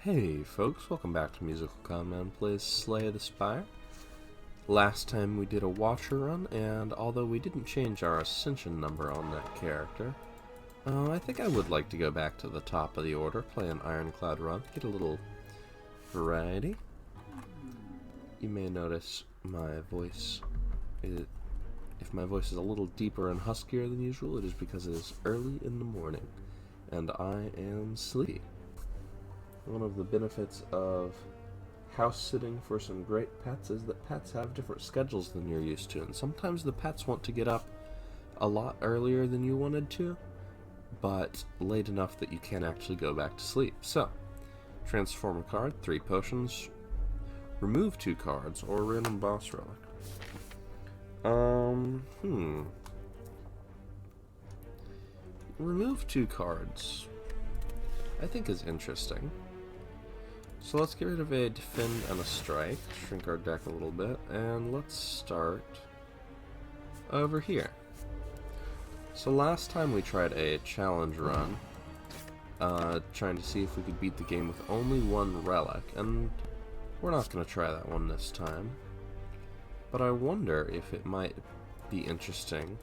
Hey folks, welcome back to MusicalConman plays Slay the Spire. Last time we did a washer run, and although we didn't change our ascension number on that character, I think I would like to go back to the top of the order, play an Ironclad run, get a little variety. You may notice my voice, if my voice is a little deeper and huskier than usual, it is because it is early in the morning, and I am sleepy. One of the benefits of house sitting for some great pets is that pets have different schedules than you're used to, and sometimes the pets want to get up a lot earlier than you wanted to, but late enough that you can't actually go back to sleep. So, transform a card, 3 potions, remove 2 cards, or random boss relic. Remove 2 cards, I think is interesting. So let's get rid of a defend and a strike, shrink our deck a little bit, and let's start over here. So last time we tried a challenge run, trying to see if we could beat the game with only 1 relic, and we're not going to try that one this time. But I wonder if it might be interesting.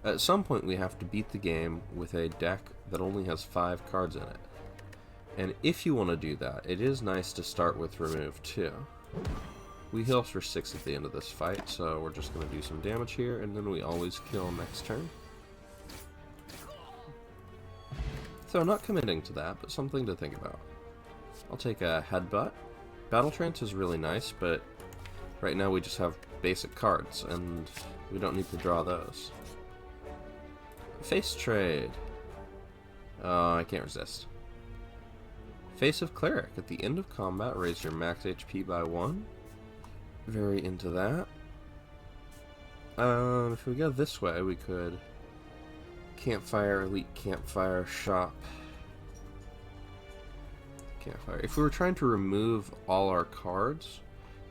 At some point we have to beat the game with a deck that only has 5 cards in it. And if you want to do that, it is nice to start with remove 2. We heal for 6 at the end of this fight, so we're just going to do some damage here, and then we always kill next turn. So not committing to that, but something to think about. I'll take a headbutt. Battle Trance is really nice, but right now we just have basic cards, and we don't need to draw those. Face trade. Oh, I can't resist. Face of Cleric. At the end of combat, raise your max HP by 1. Very into that. If we go this way, we could Campfire, Elite Campfire, Shop. Campfire. If we were trying to remove all our cards,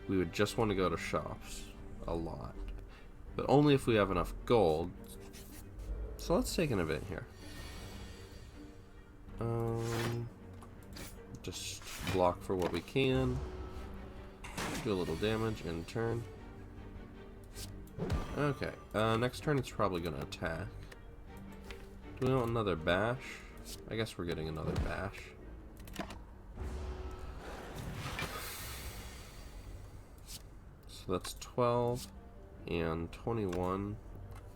we would just want to go to Shops a lot. But only if we have enough gold. So let's take an event here. Just block for what we can. Do a little damage in turn. Okay, next turn it's probably going to attack. Do we want another bash? I guess we're getting another bash. So that's 12 and 21.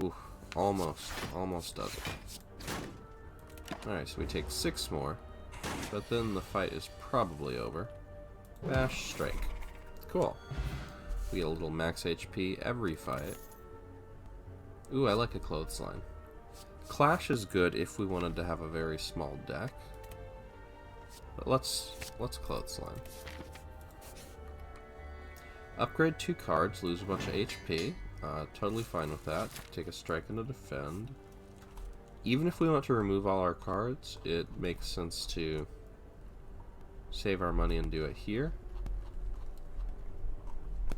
Oof, almost does it. Alright, so we take 6 more. But then the fight is probably over. Bash, strike. Cool. We get a little max HP every fight. Ooh, I like a clothesline. Clash is good if we wanted to have a very small deck. But let's clothesline. Upgrade 2 cards, lose a bunch of HP. Totally fine with that. Take a strike and a defend. Even if we want to remove all our cards, it makes sense to save our money and do it here.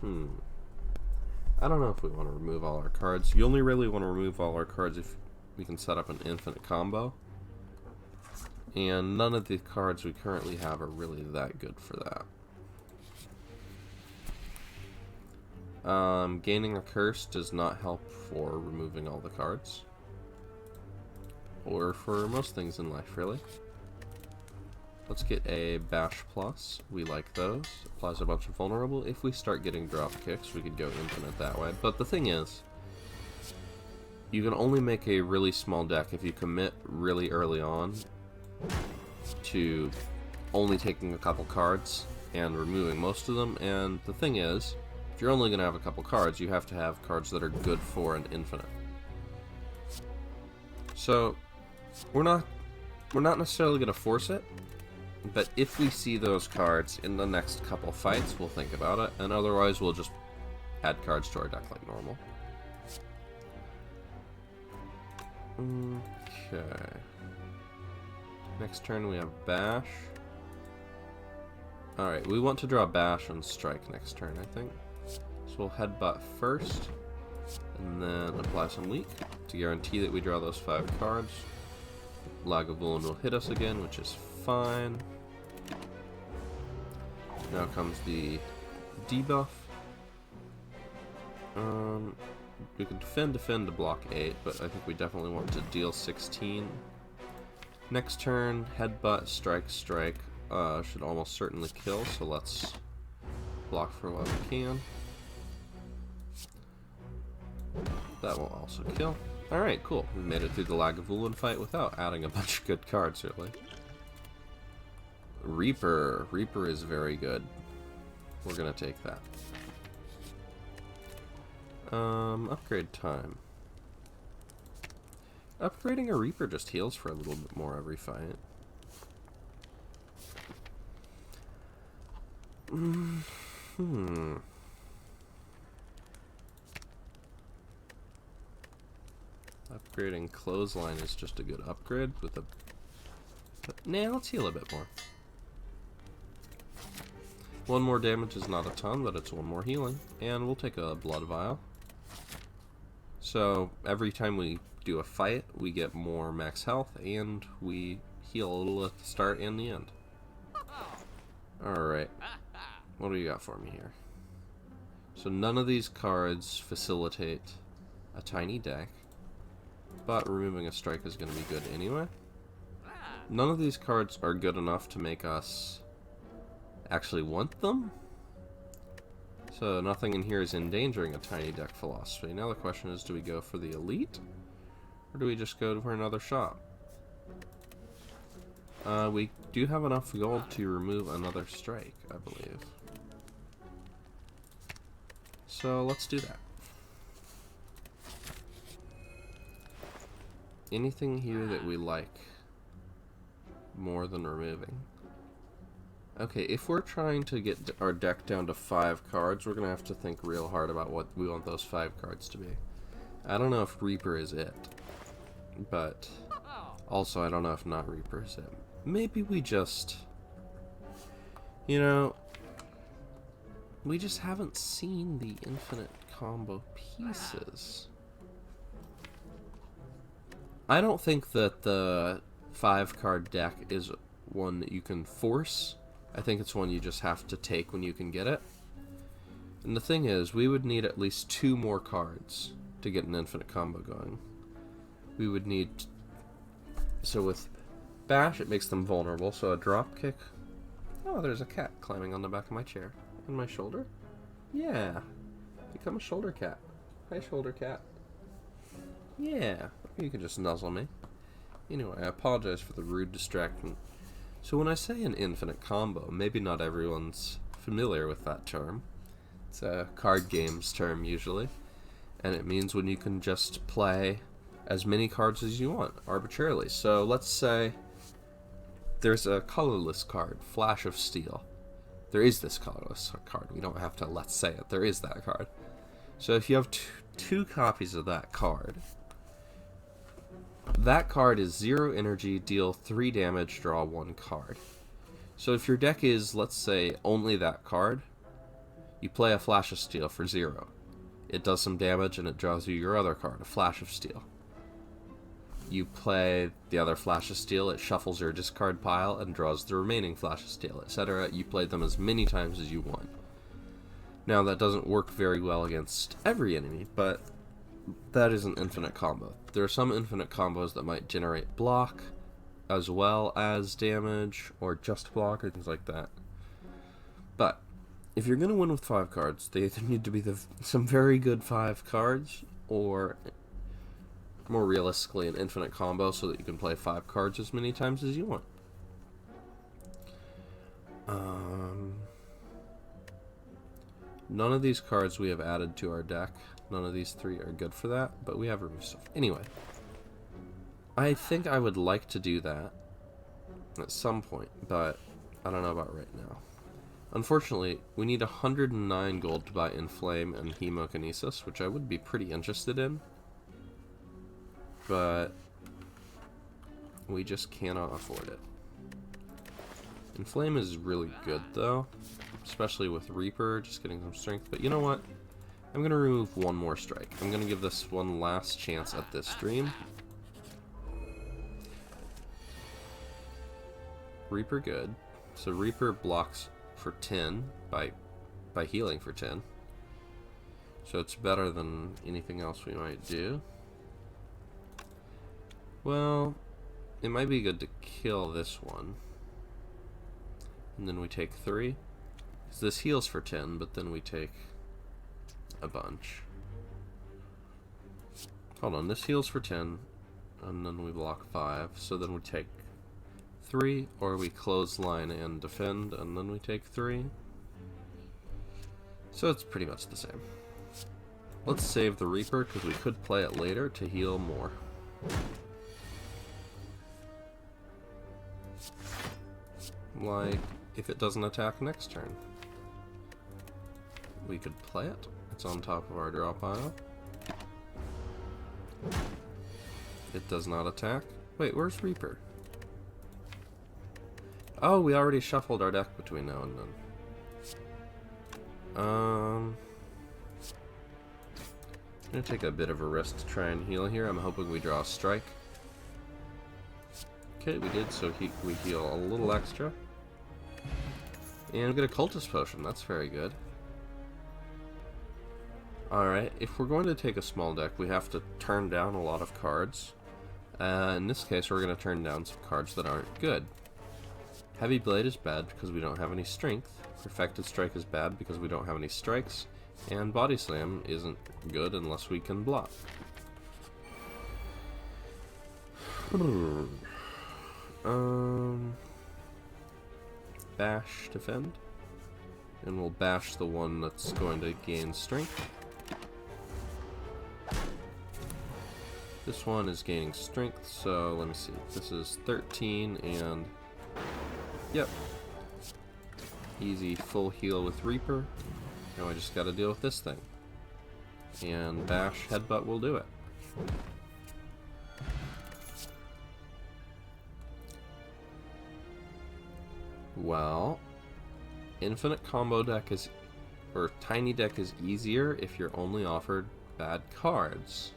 I don't know if we want to remove all our cards. You only really want to remove all our cards if we can set up an infinite combo. And none of the cards we currently have are really that good for that. Gaining a curse does not help for removing all the cards. Or for most things in life, really. Let's get a Bash Plus. We like those. Applies a bunch of vulnerable. If we start getting drop kicks, we could go infinite that way. But the thing is, you can only make a really small deck if you commit really early on to only taking a couple cards and removing most of them. And the thing is, if you're only going to have a couple cards, you have to have cards that are good for an infinite. So we're not necessarily going to force it, but if we see those cards in the next couple fights, we'll think about it, and otherwise we'll just add cards to our deck like normal. Okay. Next turn we have Bash. Alright, we want to draw Bash and Strike next turn, I think. So we'll Headbutt first, and then apply some Leak to guarantee that we draw those 5 cards. Lagavulin will hit us again, which is fine. Now comes the debuff. We can defend to block 8, but I think we definitely want to deal 16. Next turn, headbutt, strike. Should almost certainly kill, so let's block for what we can. That will also kill. Alright, cool. We made it through the Lagavulin fight without adding a bunch of good cards, really. Reaper. Reaper is very good. We're gonna take that. Upgrade time. Upgrading a Reaper just heals for a little bit more every fight. Upgrading Clothesline is just a good upgrade with a... Nah, let's heal a bit more. 1 more damage is not a ton, but it's 1 more healing. And we'll take a Blood Vial. So, every time we do a fight, we get more max health, and we heal a little at the start and the end. Alright. What do you got for me here? So none of these cards facilitate a tiny deck, but removing a strike is going to be good anyway. None of these cards are good enough to make us actually want them. So nothing in here is endangering a tiny deck philosophy. Now the question is, do we go for the elite? Or do we just go for another shop? We do have enough gold to remove another strike, I believe. So let's do that. Anything here that we like more than removing? Okay, if we're trying to get our deck down to 5 cards, we're going to have to think real hard about what we want those 5 cards to be. I don't know if Reaper is it, but also I don't know if not Reaper is it. Maybe we just, you know, we just haven't seen the infinite combo pieces. I don't think that the 5-card deck is one that you can force. I think it's one you just have to take when you can get it. And the thing is, we would need at least 2 more cards to get an infinite combo going. We would need... So with Bash, it makes them vulnerable, so a drop kick... Oh, there's a cat climbing on the back of my chair. On my shoulder? Yeah. Become a shoulder cat. Hi, shoulder cat. Yeah. You can just nuzzle me. Anyway, I apologize for the rude distraction. So when I say an infinite combo, maybe not everyone's familiar with that term. It's a card games term usually, and it means when you can just play as many cards as you want, arbitrarily. So let's say there's a colorless card, Flash of Steel. There is this colorless card. We don't have to let's say it. There is that card. So if you have two copies of that card, that card is 0 energy, deal 3 damage, draw 1 card. So if your deck is, let's say, only that card, you play a Flash of Steel for 0. It does some damage and it draws you your other card, a Flash of Steel. You play the other Flash of Steel, it shuffles your discard pile and draws the remaining Flash of Steel, etc. You play them as many times as you want. Now that doesn't work very well against every enemy, but that is an infinite combo. There are some infinite combos that might generate block as well as damage or just block or things like that. But if you're going to win with 5 cards, they either need to be some very good 5 cards or more realistically an infinite combo so that you can play 5 cards as many times as you want. None of these cards we have added to our deck. None of these 3 are good for that, but we have removed stuff. Anyway, I think I would like to do that at some point, but I don't know about right now. Unfortunately, we need 109 gold to buy Inflame and Hemokinesis, which I would be pretty interested in, but we just cannot afford it. Inflame is really good, though, especially with Reaper, just getting some strength, but you know what? I'm going to remove 1 more strike. I'm going to give this one last chance at this stream. Reaper good. So Reaper blocks for 10 by healing for 10. So it's better than anything else we might do. Well, it might be good to kill this one. And then we take 3. Because this heals for 10, but then we take a bunch. Hold on, this heals for 10, and then we block 5. So then we take 3, or we clothesline and defend, and then we take 3. So it's pretty much the same. Let's save the Reaper, because we could play it later to heal more. Like, if it doesn't attack next turn. We could play it. It's on top of our draw pile. It does not attack. Wait, where's Reaper? Oh, we already shuffled our deck between now and then. I'm gonna take a bit of a risk to try and heal here. I'm hoping we draw a strike. Okay, we did, so we heal a little extra. And get a cultist potion, that's very good. Alright, if we're going to take a small deck, we have to turn down a lot of cards. In this case, we're going to turn down some cards that aren't good. Heavy Blade is bad because we don't have any strength. Perfected Strike is bad because we don't have any strikes. And Body Slam isn't good unless we can block. Bash, defend. And we'll bash the one that's going to gain strength. This one is gaining strength, so let me see. This is 13 and... Yep. Easy full heal with Reaper. Now I just gotta deal with this thing. And Bash Headbutt will do it. Well, Infinite Combo deck is... or Tiny deck is easier if you're only offered bad cards.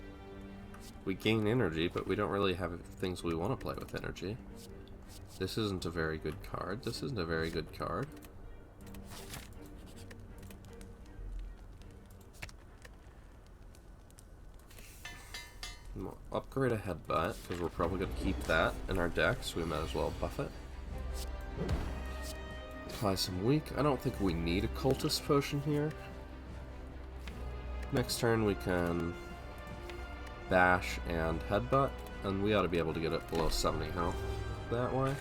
We gain energy, but we don't really have things we want to play with energy. This isn't a very good card. This isn't a very good card. We'll upgrade a Headbutt, because we're probably going to keep that in our deck, so we might as well buff it. Apply some weak. I don't think we need a Cultist Potion here. Next turn we can Bash and Headbutt, and we ought to be able to get it below 70 health that way.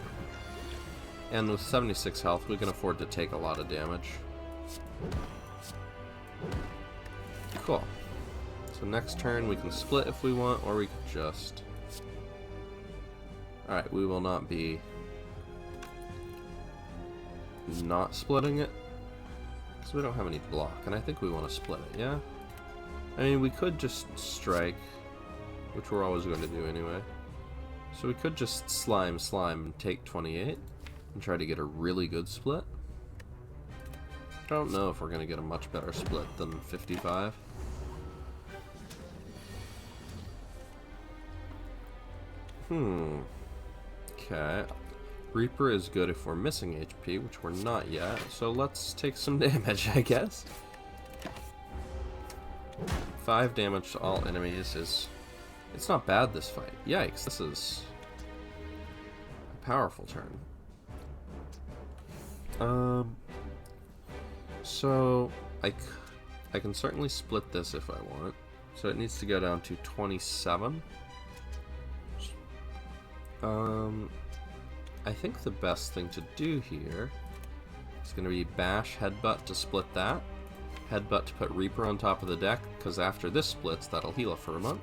And with 76 health, we can afford to take a lot of damage. Cool. So next turn we can split if we want, or we could just... Alright, we will not be not splitting it, because we don't have any block, and I think we want to split it, yeah? I mean, we could just strike, which we're always going to do anyway. So we could just slime and take 28 and try to get a really good split. I don't know if we're going to get a much better split than 55. Okay. Reaper is good if we're missing HP, which we're not yet, so let's take some damage, I guess. 5 damage to all enemies is... It's not bad, this fight. Yikes, this is a powerful turn. So I can certainly split this if I want. So it needs to go down to 27. I think the best thing to do here is going to be Bash Headbutt to split that. Headbutt to put Reaper on top of the deck, because after this splits, that'll heal it for a bunch.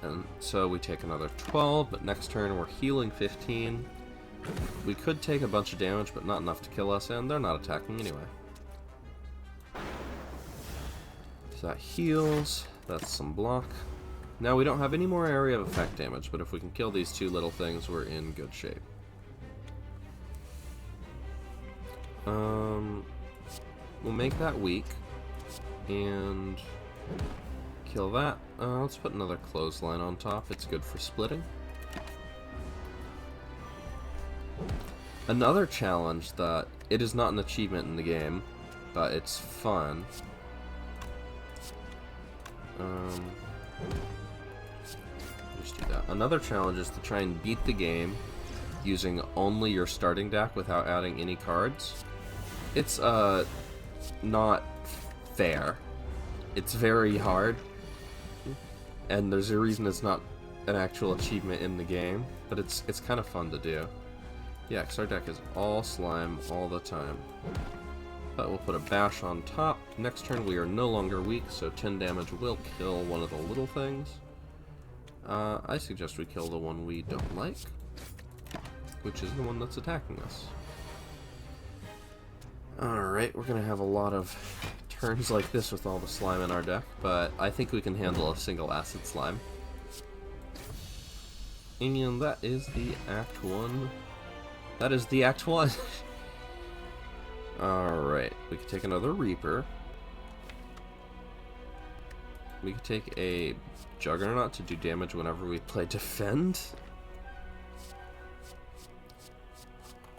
And so we take another 12, but next turn we're healing 15. We could take a bunch of damage, but not enough to kill us, and they're not attacking anyway. So that heals, that's some block. Now we don't have any more area of effect damage, but if we can kill these two little things, we're in good shape. We'll make that weak, and kill that. Let's put another clothesline on top, it's good for splitting. Another challenge that it is not an achievement in the game, but it's fun. Just do that. Another challenge is to try and beat the game using only your starting deck without adding any cards. It's not fair. It's very hard, and there's a reason it's not an actual achievement in the game, but it's kind of fun to do. Yeah, because our deck is all slime all the time. But we'll put a bash on top. Next turn we are no longer weak, so 10 damage will kill one of the little things. I suggest we kill the one we don't like, which is the one that's attacking us. Alright, we're gonna have a lot of turns like this with all the slime in our deck, but I think we can handle a single acid slime. And that is the Act 1. That is the Act 1! Alright, we could take another Reaper. We could take a Juggernaut to do damage whenever we play Defend.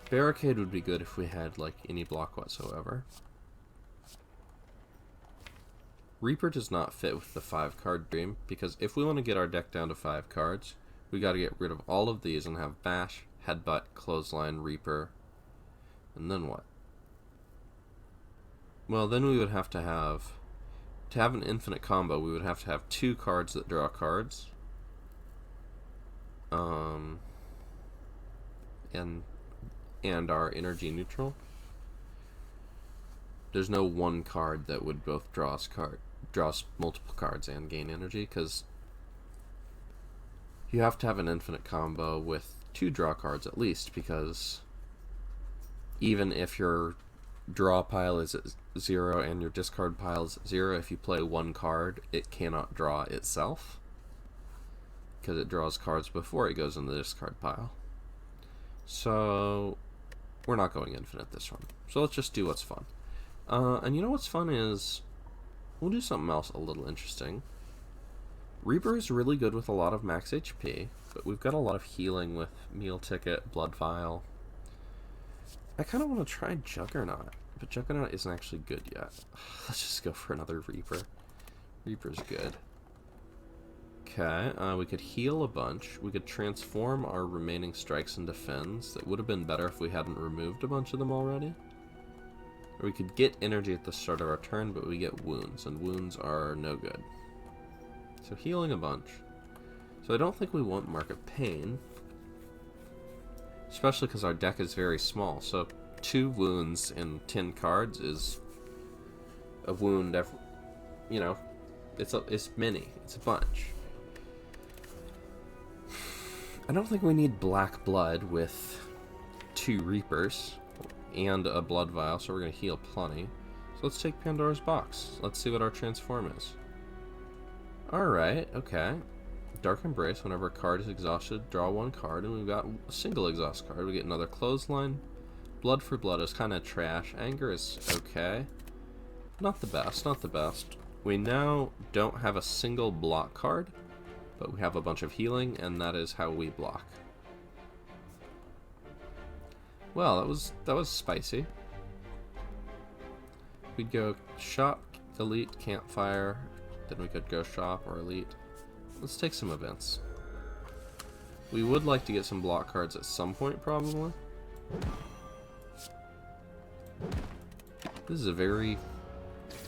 Barricade would be good if we had, like, any block whatsoever. Reaper does not fit with the 5-card dream, because if we want to get our deck down to 5 cards, we gotta get rid of all of these and have Bash, Headbutt, Clothesline, Reaper, and then what? Well, then we would have to have an infinite combo, we would have to have 2 cards that draw cards. And our energy neutral. There's no one card that would both draws multiple cards and gain energy, because you have to have an infinite combo with 2 draw cards at least, because even if your draw pile is at 0 and your discard pile is at 0, if you play 1 card, it cannot draw itself, because it draws cards before it goes in the discard pile. So we're not going infinite this run. So let's just do what's fun. And you know what's fun is, we'll do something else a little interesting. Reaper is really good with a lot of max HP, but we've got a lot of healing with Meal Ticket, Blood Vial. I kind of want to try Juggernaut, but Juggernaut isn't actually good yet. Let's just go for another Reaper. Reaper's good. Okay, we could heal a bunch. We could transform our remaining strikes into Defends. That would have been better if we hadn't removed a bunch of them already. Or we could get energy at the start of our turn, but we get wounds, and wounds are no good. So healing a bunch. So I don't think we want Mark of Pain, especially because our deck is very small. So 2 wounds in 10 cards is a wound every, you know, it's many. It's a bunch. I don't think we need Black Blood with 2 Reapers and a Blood Vial, so we're going to heal plenty. So let's take Pandora's Box. Let's see what our transform is. Alright, okay. Dark Embrace, whenever a card is exhausted, draw 1 card, and we've got a single exhaust card. We get another Clothesline. Blood for Blood is kind of trash. Anger is okay. Not the best, not the best. We now don't have a single block card, but we have a bunch of healing, and that is how we block. Well, that was spicy. We'd go Shop, Elite, Campfire, then we could go Shop or Elite. Let's take some events. We would like to get some block cards at some point, probably. This is a very,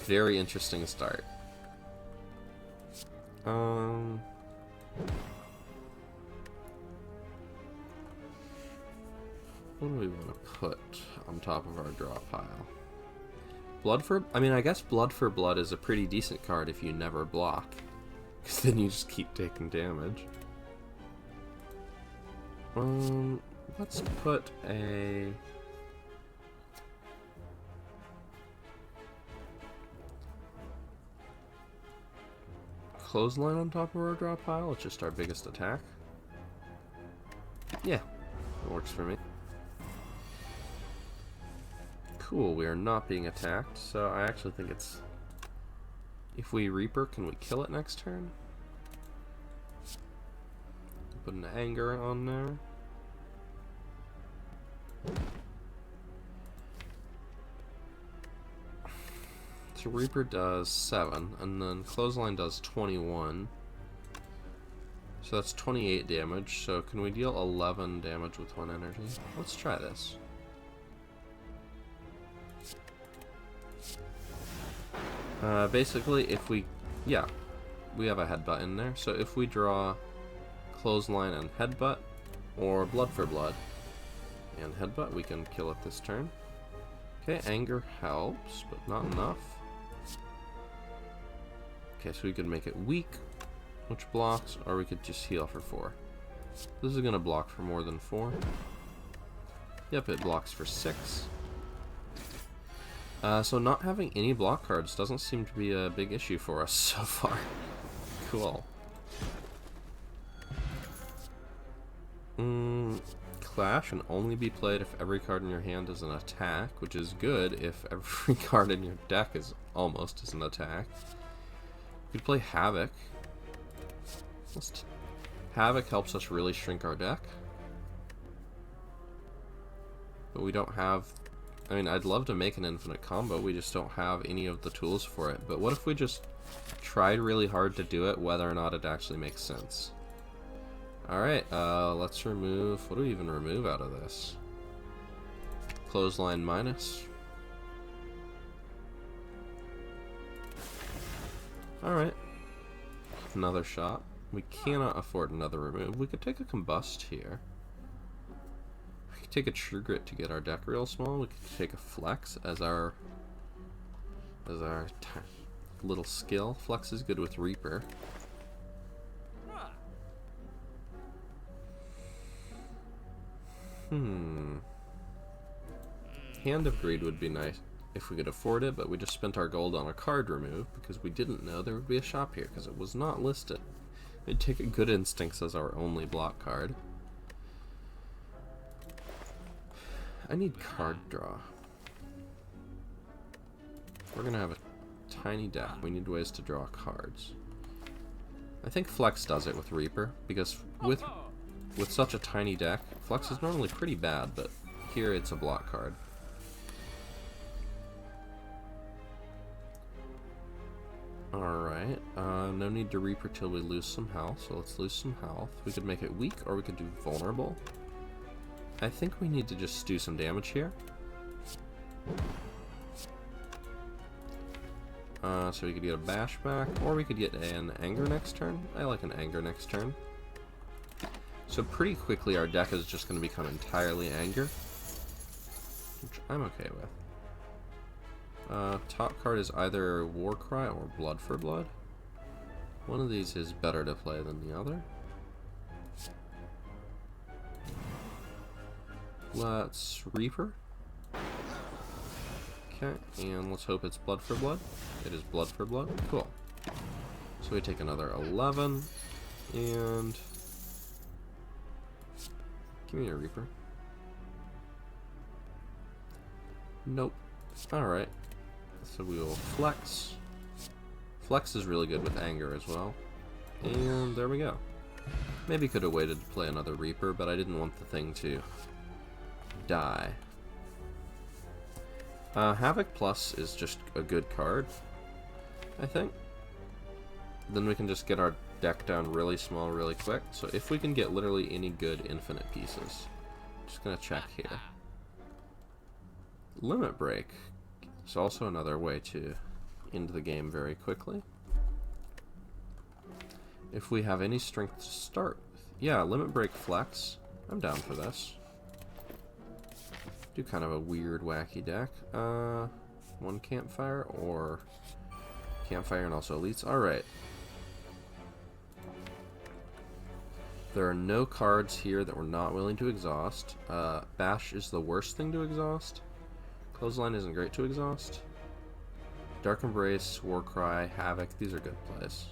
very interesting start. What do we want to put on top of our draw pile? I mean, I guess Blood for Blood is a pretty decent card if you never block, because then you just keep taking damage. Let's put a... Clothesline on top of our draw pile. It's just our biggest attack. Yeah, it works for me. Cool, we are not being attacked, so I actually think it's... If we Reaper, can we kill it next turn? Put an Anger on there. So Reaper does 7, and then Clothesline does 21. So that's 28 damage, so can we deal 11 damage with 1 energy? Let's try this. Basically, if we... yeah, we have a headbutt in there, so if we draw Clothesline and headbutt, or blood for blood and headbutt, we can kill it this turn. Okay, anger helps, but not enough. Okay, so we could make it weak, which blocks, or we could just heal for 4. This is gonna block for more than 4. Yep, it blocks for 6. So not having any block cards doesn't seem to be a big issue for us so far. Cool. Clash can only be played if every card in your hand is an attack, which is good if every card in your deck is almost as an attack. You could play Havoc. Havoc helps us really shrink our deck. But we don't have... I mean, I'd love to make an infinite combo, we just don't have any of the tools for it. But what if we just tried really hard to do it, whether or not it actually makes sense? Alright, let's remove... what do we even remove out of this? Clothesline minus. Alright. Another shot. We cannot afford another remove. We could take a combust here. We could take a true grit to get our deck real small. We could take a flex as our little skill. Flex is good with Reaper. Hand of Greed would be nice if we could afford it, but we just spent our gold on a card remove because we didn't know there would be a shop here because it was not listed. We'd take a Good Instincts as our only block card. I need card draw. We're gonna have a tiny deck. We need ways to draw cards. I think Flex does it with Reaper because with such a tiny deck, Flex is normally pretty bad, but here it's a block card. Alright, no need to Reaper till we lose some health, so let's lose some health. We could make it weak, or we could do vulnerable. I think we need to just do some damage here. So we could get a bash back, or we could get an anger next turn. I like an anger next turn. So pretty quickly our deck is just going to become entirely anger, which I'm okay with. Top card is either Warcry or Blood for Blood. One of these is better to play than the other. Let's Reaper. Okay, and let's hope it's Blood for Blood. It is Blood for Blood. Cool. So we take another 11, and... give me a Reaper. Nope. Alright. So we will Flex. Flex is really good with anger as well. And there we go. Maybe could have waited to play another Reaper, but I didn't want the thing to die. Havoc Plus is just a good card, I think. Then we can just get our deck down really small really quick. So if we can get literally any good infinite pieces. Just gonna check here. Limit Break is also another way to end the game very quickly. If we have any strength to start with. Yeah, Limit Break Flex. I'm down for this. Do kind of a weird, wacky deck. One Campfire or Campfire and also Elites. Alright. There are no cards here that we're not willing to exhaust. Bash is the worst thing to exhaust. Clothesline isn't great to exhaust. Dark Embrace, Warcry, Havoc, these are good plays.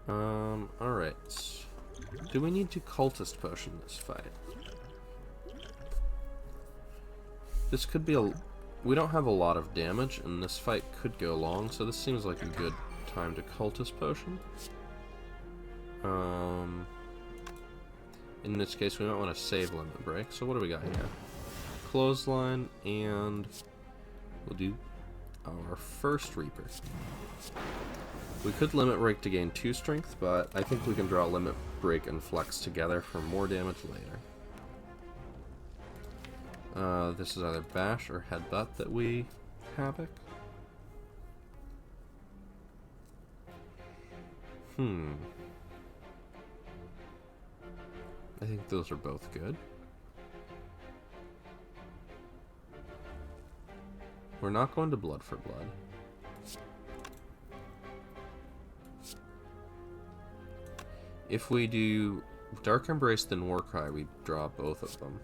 Alright. Do we need to Cultist Potion this fight? This could be a... we don't have a lot of damage, and this fight could go long, so this seems like a good time to Cultist Potion. In this case, we might want to save Limit Break. So what do we got here? Clothesline and we'll do our first Reaper. We could Limit Break to gain 2 strength, but I think we can draw Limit Break and Flex together for more damage later. This is either Bash or Headbutt that we Havoc. I think those are both good. We're not going to Blood for Blood. If we do Dark Embrace then Warcry, we draw both of them.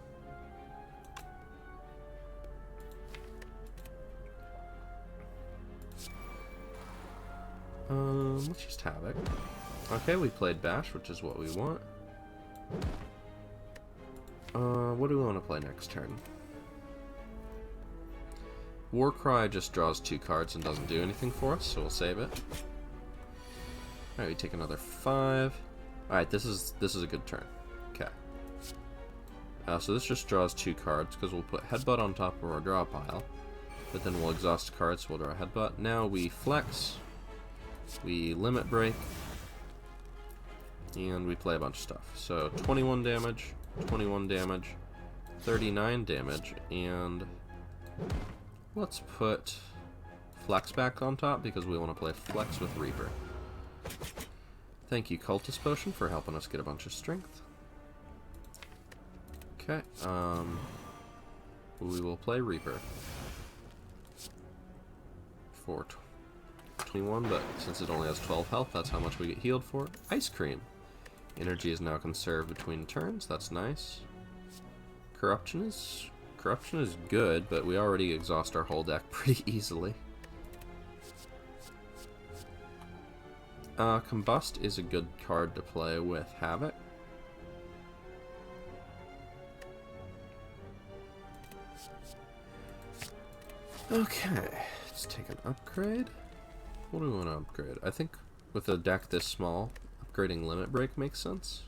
Let's just Havoc. Okay, we played Bash, which is what we want. What do we want to play next turn? Warcry just draws 2 cards and doesn't do anything for us, so we'll save it. Alright, we take another 5. Alright, this is a good turn. Okay. So this just draws 2 cards, because we'll put Headbutt on top of our draw pile. But then we'll exhaust cards, so we'll draw Headbutt. Now we Flex. We Limit Break. And we play a bunch of stuff. So 21 damage, 21 damage, 39 damage, and let's put Flex back on top because we want to play Flex with Reaper. Thank you, Cultist Potion, for helping us get a bunch of strength. Okay, we will play Reaper for 21, but since it only has 12 health, that's how much we get healed for. Ice Cream. Energy is now conserved between turns. That's nice. Corruption is good, but we already exhaust our whole deck pretty easily. Combust is a good card to play with Havoc. Okay, let's take an upgrade. What do we want to upgrade? I think with a deck this small, upgrading Limit Break makes sense.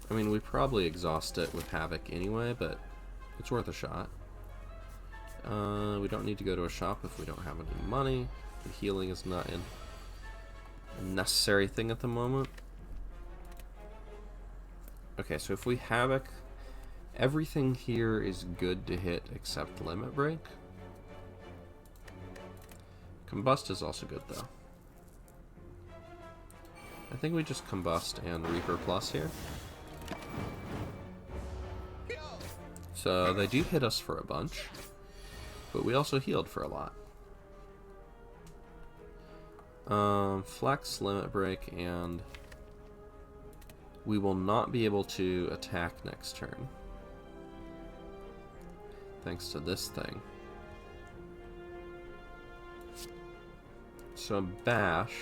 I mean, we probably exhaust it with Havoc anyway, but it's worth a shot. We don't need to go to a shop if we don't have any money. The healing is not a necessary thing at the moment. Okay, so if we Havoc, everything here is good to hit except Limit Break. Combust is also good though. I think we just Combust and Reaper Plus here. So they do hit us for a bunch, but we also healed for a lot. Flex, Limit Break, and we will not be able to attack next turn, thanks to this thing. So Bash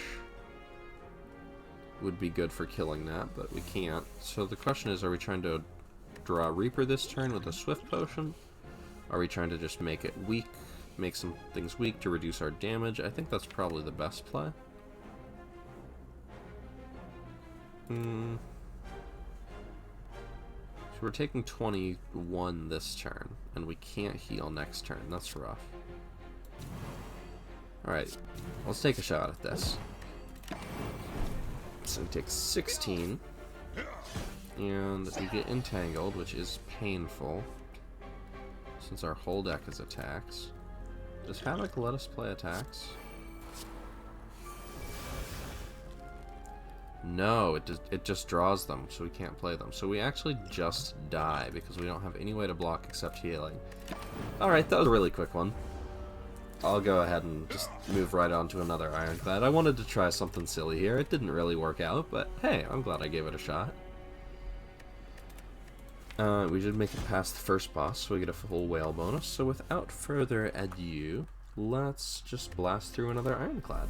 would be good for killing that, but we can't. So the question is, are we trying to draw Reaper this turn with a Swift Potion? Are we trying to just make it weak, make some things weak to reduce our damage? I think that's probably the best play. So we're taking 21 this turn, and we can't heal next turn. That's rough. Alright, let's take a shot at this. So we take 16, and we get entangled, which is painful, since our whole deck is attacks. Does Havoc let us play attacks? No, it just draws them, so we can't play them. So we actually just die, because we don't have any way to block except healing. Alright, that was a really quick one. I'll go ahead and just move right on to another Ironclad. I wanted to try something silly here. It didn't really work out, but hey, I'm glad I gave it a shot. We did make it past the first boss, so we get a full whale bonus. So without further ado, let's just blast through another Ironclad.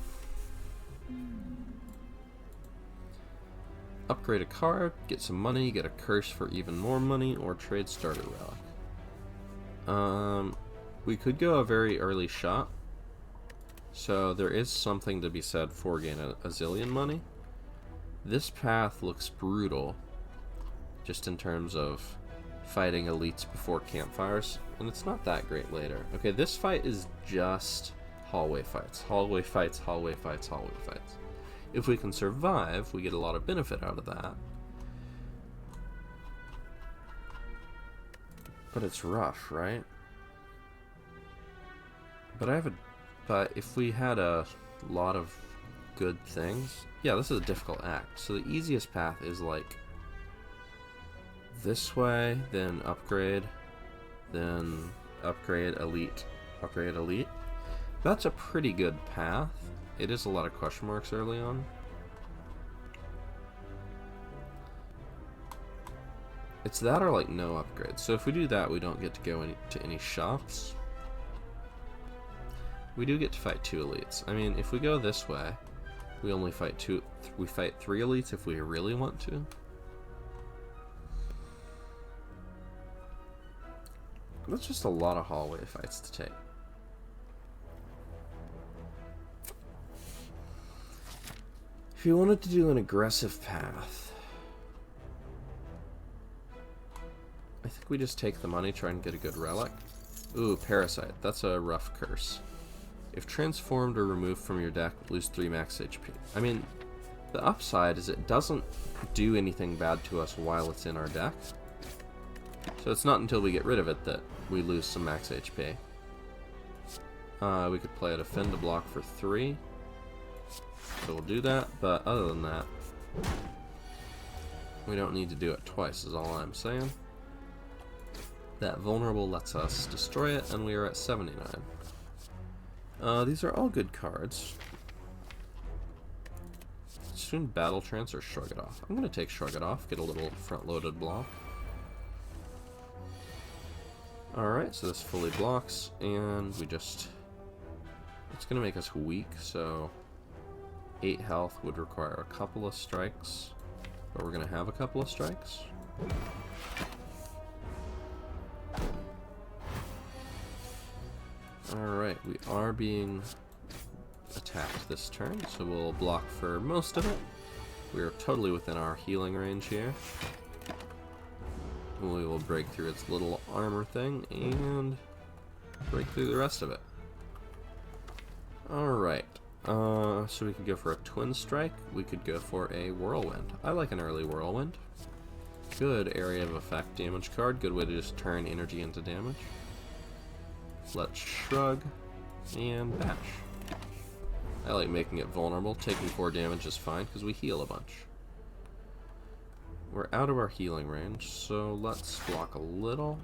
Upgrade a card, get some money, get a curse for even more money, or trade starter relic. We could go a very early shot, so there is something to be said for gain a zillion money. This path looks brutal, just in terms of fighting elites before campfires, and it's not that great later. Okay, this fight is just hallway fights. Hallway fights, hallway fights, hallway fights. If we can survive, we get a lot of benefit out of that. But it's rough, right? But if we had a lot of good things, yeah, this is a difficult act. So the easiest path is like this way, then upgrade, elite, upgrade, elite. That's a pretty good path. It is a lot of question marks early on. It's that or like no upgrades. So if we do that, we don't get to go to any shops. We do get to fight 2 elites. I mean, if we go this way, we only fight 2. We fight 3 elites if we really want to. That's just a lot of hallway fights to take. If you wanted to do an aggressive path, I think we just take the money, try and get a good relic. Ooh, Parasite. That's a rough curse. If transformed or removed from your deck, lose 3 max HP. I mean, the upside is it doesn't do anything bad to us while it's in our deck. So it's not until we get rid of it that we lose some max HP. We could play a defend to block for 3. So we'll do that, but other than that, we don't need to do it twice is all I'm saying. That vulnerable lets us destroy it, and we are at 79. These are all good cards. Soon Battle Trance or Shrug It Off. I'm going to take Shrug It Off, get a little front-loaded block. Alright, so this fully blocks, and we just... It's going to make us weak, so 8 health would require a couple of strikes, but we're going to have a couple of strikes. Alright, we are being attacked this turn, so we'll block for most of it. We are totally within our healing range here. We will break through its little armor thing and break through the rest of it. Alright, so we could go for a Twin Strike, we could go for a Whirlwind. I like an early Whirlwind. Good area of effect damage card, good way to just turn energy into damage. Let's shrug and bash. I like making it vulnerable. Taking 4 damage is fine because we heal a bunch. We're out of our healing range, so let's block a little.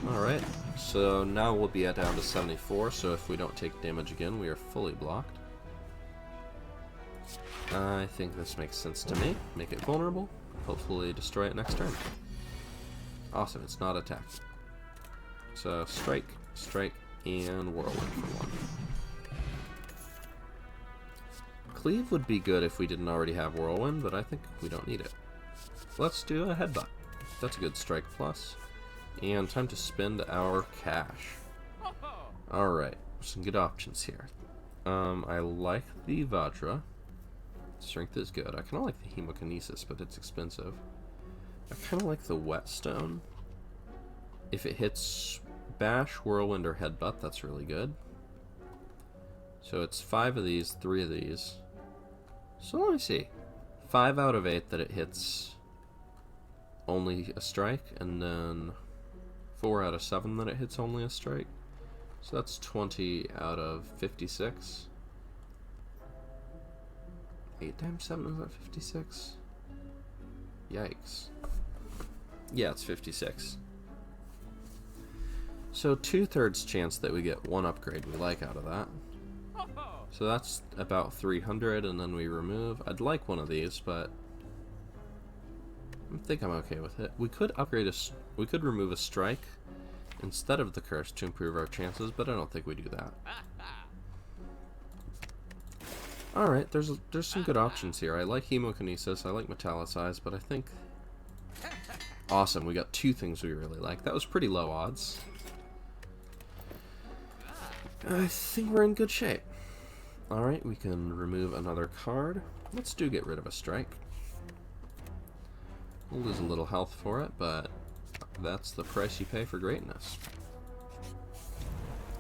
Alright, so now we'll be down to 74, so if we don't take damage again, we are fully blocked. I think this makes sense to me. Make it vulnerable, hopefully destroy it next turn. Awesome, it's not attacked. So strike, strike, and whirlwind for 1. Cleave would be good if we didn't already have whirlwind, but I think we don't need it. Let's do a headbutt. That's a good strike plus. And time to spend our cash. Alright, some good options here. I like the Vajra. Strength is good. I kind of like the Hemokinesis, but it's expensive. I kind of like the Whetstone. If it hits Bash, Whirlwind, or Headbutt, that's really good. So it's 5 of these, 3 of these. So let me see. 5 out of 8 that it hits only a strike, and then 4 out of 7 that it hits only a strike. So that's 20 out of 56. 8 times 7, is that 56? Yikes. Yeah, it's 56. So 2/3 chance that we get 1 upgrade we like out of that. So that's about 300, and then we remove. I'd like one of these, but I think I'm okay with it. We could upgrade we could remove a strike instead of the curse to improve our chances, but I don't think we do that. Alright, there's some good options here. I like Hemokinesis, I like Metallicize, but I think... Awesome, we got 2 things we really like. That was pretty low odds. I think we're in good shape. Alright, we can remove another card. Let's get rid of a strike. We'll lose a little health for it, but that's the price you pay for greatness.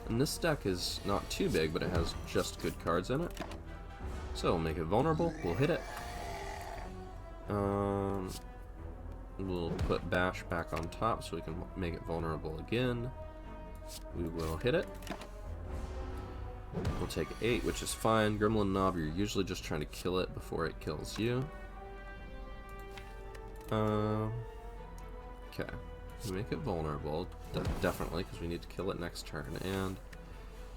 And this deck is not too big, but it has just good cards in it. So we'll make it vulnerable, we'll hit it. We'll put Bash back on top so we can make it vulnerable again. We will hit it. We'll take 8, which is fine. Gremlin Knob, you're usually just trying to kill it before it kills you. Okay. We make it vulnerable, definitely, because we need to kill it next turn. And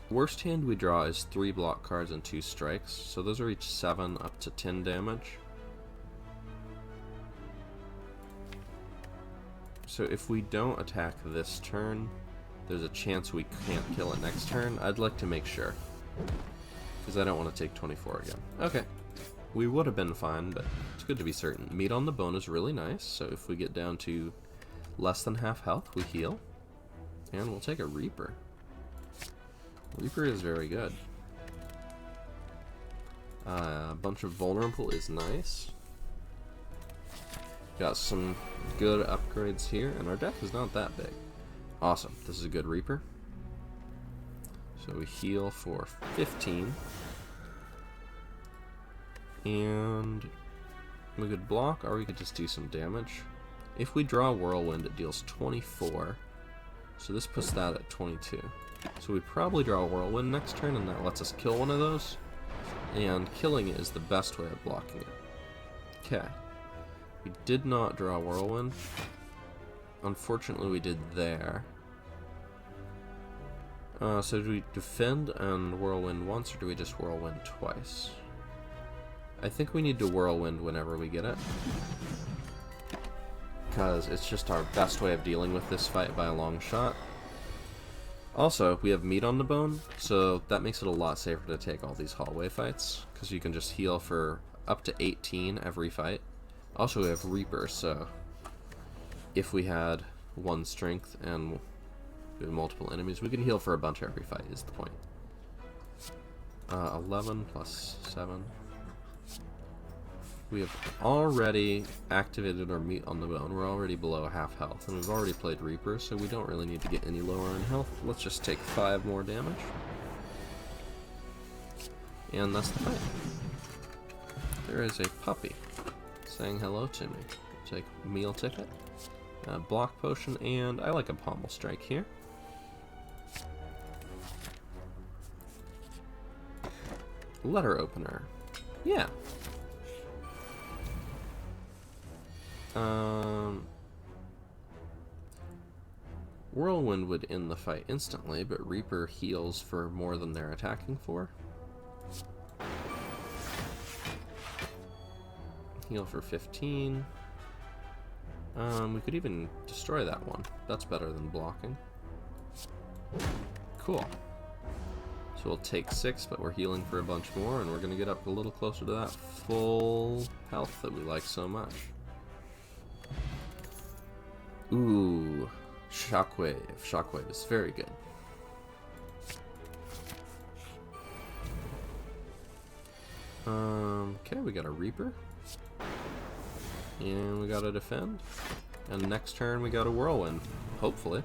worst hand we draw is 3 block cards and 2 strikes. So those are each 7 up to 10 damage. So if we don't attack this turn, there's a chance we can't kill it next turn. I'd like to make sure, because I don't want to take 24 again. Okay, we would have been fine, but it's good to be certain. Meat on the bone is really nice, so if we get down to less than half health, we heal. And we'll take a Reaper. Reaper is very good. A bunch of vulnerable is nice. Got some good upgrades here, and our deck is not that big. Awesome, this is a good Reaper. So we heal for 15. And we could block, or we could just do some damage. If we draw Whirlwind, it deals 24. So this puts that at 22. So we probably draw a Whirlwind next turn, and that lets us kill one of those. And killing it is the best way of blocking it. Okay. We did not draw Whirlwind. Unfortunately, we did there. So do we defend and Whirlwind once, or do we just Whirlwind twice? I think we need to Whirlwind whenever we get it, because it's just our best way of dealing with this fight by a long shot. Also, we have meat on the bone, so that makes it a lot safer to take all these hallway fights, because you can just heal for up to 18 every fight. Also, we have Reaper, so if we had 1 strength and we have multiple enemies, we can heal for a bunch every fight, is the point. 11 plus 7. We have already activated our meat on the bone. We're already below half health, and we've already played Reaper, so we don't really need to get any lower in health. Let's just take 5 more damage. And that's the fight. There is a puppy saying hello to me. Take meal ticket, block potion, and I like a pommel strike here. Letter opener. Yeah. Whirlwind would end the fight instantly, but Reaper heals for more than they're attacking for. Heal for 15. We could even destroy that one. That's better than blocking. Cool. So we'll take 6, but we're healing for a bunch more, and we're going to get up a little closer to that full health that we like so much. Ooh, Shockwave. Shockwave is very good. Okay, we got a Reaper. And we got to defend. And next turn we got a Whirlwind, hopefully.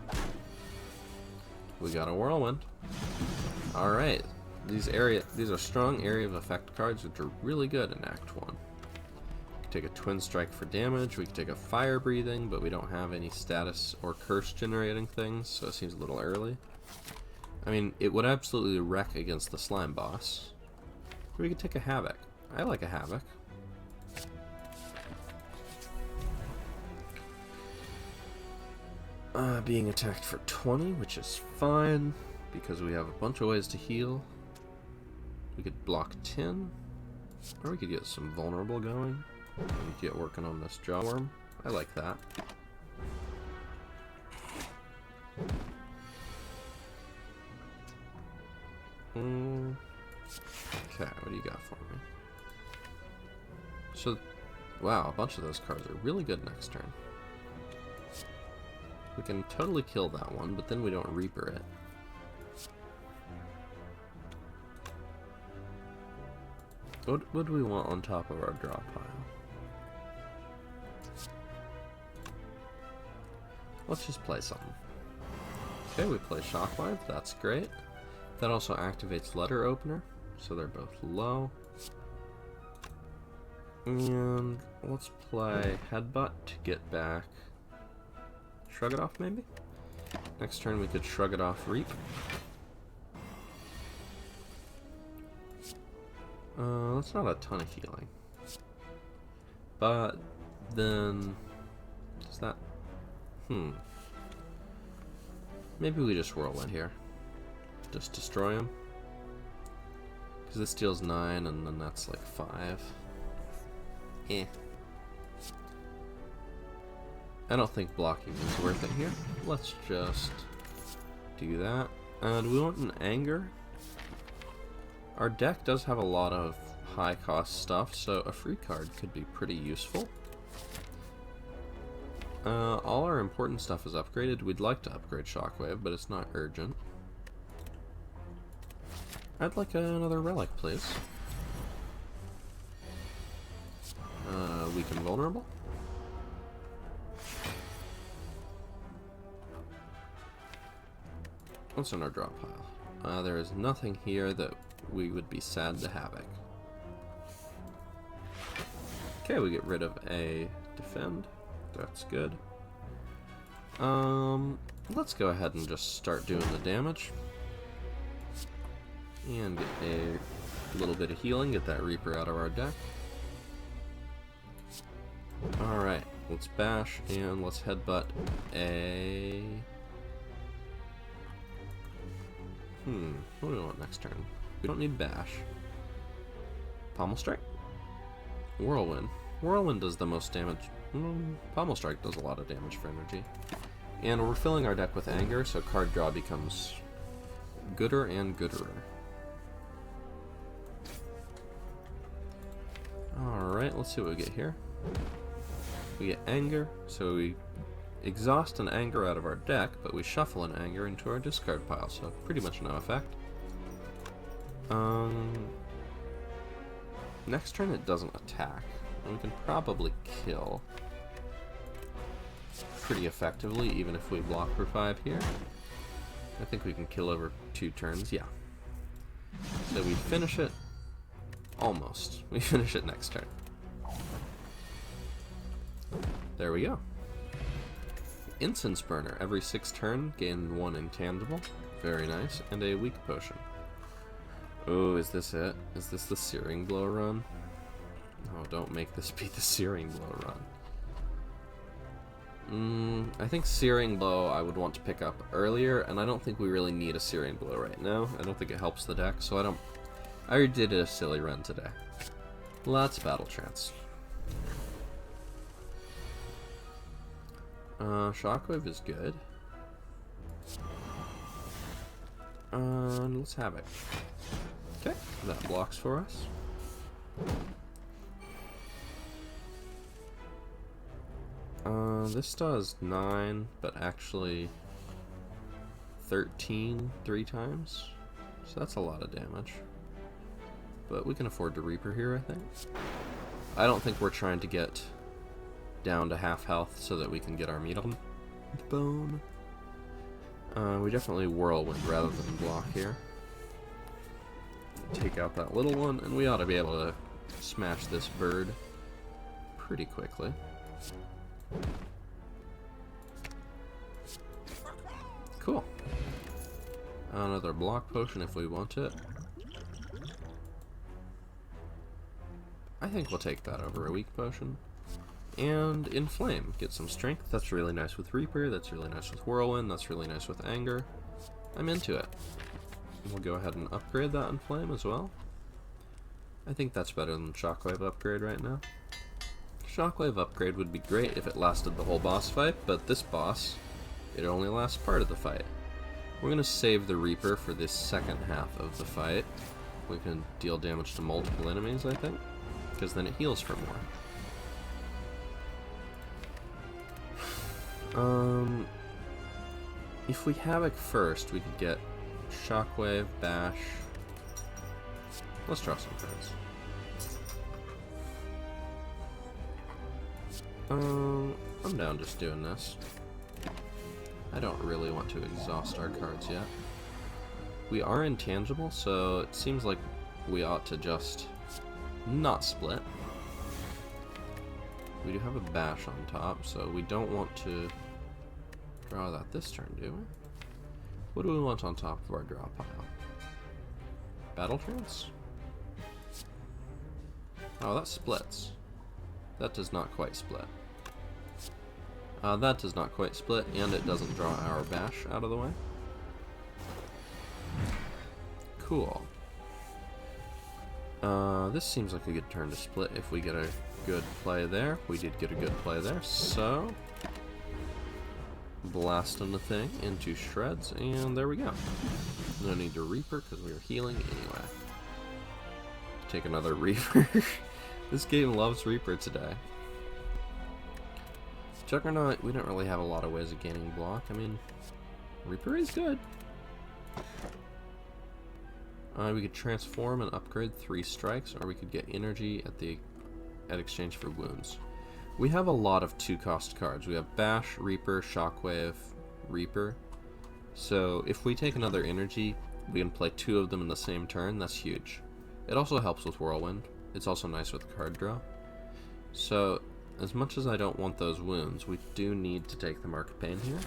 We got a Whirlwind. Alright, these are strong area of effect cards, which are really good in Act 1. We can take a Twin Strike for damage, we can take a Fire Breathing, but we don't have any status or curse generating things, so it seems a little early. I mean, it would absolutely wreck against the Slime Boss. We could take a Havoc. I like a Havoc. Being attacked for 20, which is fine, because we have a bunch of ways to heal. We could block 10, or we could get some vulnerable going, and get working on this Jawworm. I like that. Okay, what do you got for me? So, wow, a bunch of those cards are really good next turn. We can totally kill that one, but then we don't Reaper it. What would we want on top of our draw pile? Let's just play something. Okay, we play Shockwave, that's great. That also activates Letter Opener, so they're both low. And let's play Headbutt to get back. Shrug It Off, maybe? Next turn we could Shrug It Off Reap. That's not a ton of healing. But then does that maybe we just Whirlwind here. Just destroy him. Because this deals 9 and then that's like 5. Eh. I don't think blocking is worth it here. Let's just do that. And we want an Anger. Our deck does have a lot of high cost stuff, so a free card could be pretty useful. All our important stuff is upgraded. We'd like to upgrade Shockwave, but it's not urgent. I'd like another relic, please. Weaken Vulnerable. What's in our draw pile? There is nothing here that we would be sad to havoc. Okay, we get rid of a Defend. That's good. Let's go ahead and just start doing the damage. And get a little bit of healing, get that Reaper out of our deck. Alright, let's bash and let's headbutt a... what do we want next turn? We don't need bash. Pommel Strike? Whirlwind. Whirlwind does the most damage. Pommel Strike does a lot of damage for energy. And we're filling our deck with Anger, so card draw becomes gooder and gooderer. Alright, let's see what we get here. We get Anger, so we exhaust an Anger out of our deck, but we shuffle an Anger into our discard pile, so pretty much no effect. Next turn it doesn't attack, and we can probably kill pretty effectively, even if we block for 5 here. I think we can kill over 2 turns, yeah. So we finish it. Almost. We finish it next turn. There we go. Incense Burner. Every 6 turn, gain 1 intangible. Very nice. And a weak potion. Oh, is this it? Is this the Searing Blow run? Oh, don't make this be the Searing Blow run. I think Searing Blow I would want to pick up earlier, and I don't think we really need a Searing Blow right now. I don't think it helps the deck, so I already did a silly run today. Lots of Battle Trance. Shockwave is good. Let's have it. Okay, that blocks for us. This does 9, but actually 13 3 times. So that's a lot of damage. But we can afford to Reaper here, I think. I don't think we're trying to get down to half health so that we can get our meat on the bone. We definitely Whirlwind rather than block here. Take out that little one, and we ought to be able to smash this bird pretty quickly. Cool. Another block potion if we want it. I think we'll take that over a weak potion. And Inflame, get some strength. That's really nice with Reaper, that's really nice with Whirlwind, that's really nice with Anger. I'm into it. We'll go ahead and upgrade that Inflame as well. I think that's better than Shockwave upgrade right now. Shockwave upgrade would be great if it lasted the whole boss fight, but this boss, it only lasts part of the fight. We're going to save the Reaper for this second half of the fight. We can deal damage to multiple enemies, I think, because then it heals for more. If we Havoc first, we could get Shockwave, Bash. Let's draw some cards. I'm down just doing this. I don't really want to exhaust our cards yet. We are intangible, so it seems like we ought to just not split. We do have a bash on top, so we don't want to draw that this turn, do we? What do we want on top of our draw pile? Battle Trance? Oh, that splits. That does not quite split. That does not quite split, and it doesn't draw our bash out of the way. Cool. This seems like a good turn to split if we get a good play there. We did get a good play there, so blasting the thing into shreds, and there we go. No need to Reaper because we are healing anyway. Take another Reaper. This game loves Reaper today. Juggernaut, we don't really have a lot of ways of gaining block. I mean, Reaper is good. We could transform and upgrade 3 strikes, or we could get energy at exchange for wounds. We have a lot of 2-cost cards. We have Bash, Reaper, Shockwave, Reaper. So if we take another energy, we can play 2 of them in the same turn. That's huge. It also helps with Whirlwind. It's also nice with card draw. So as much as I don't want those wounds, we do need to take the Mark of Pain here.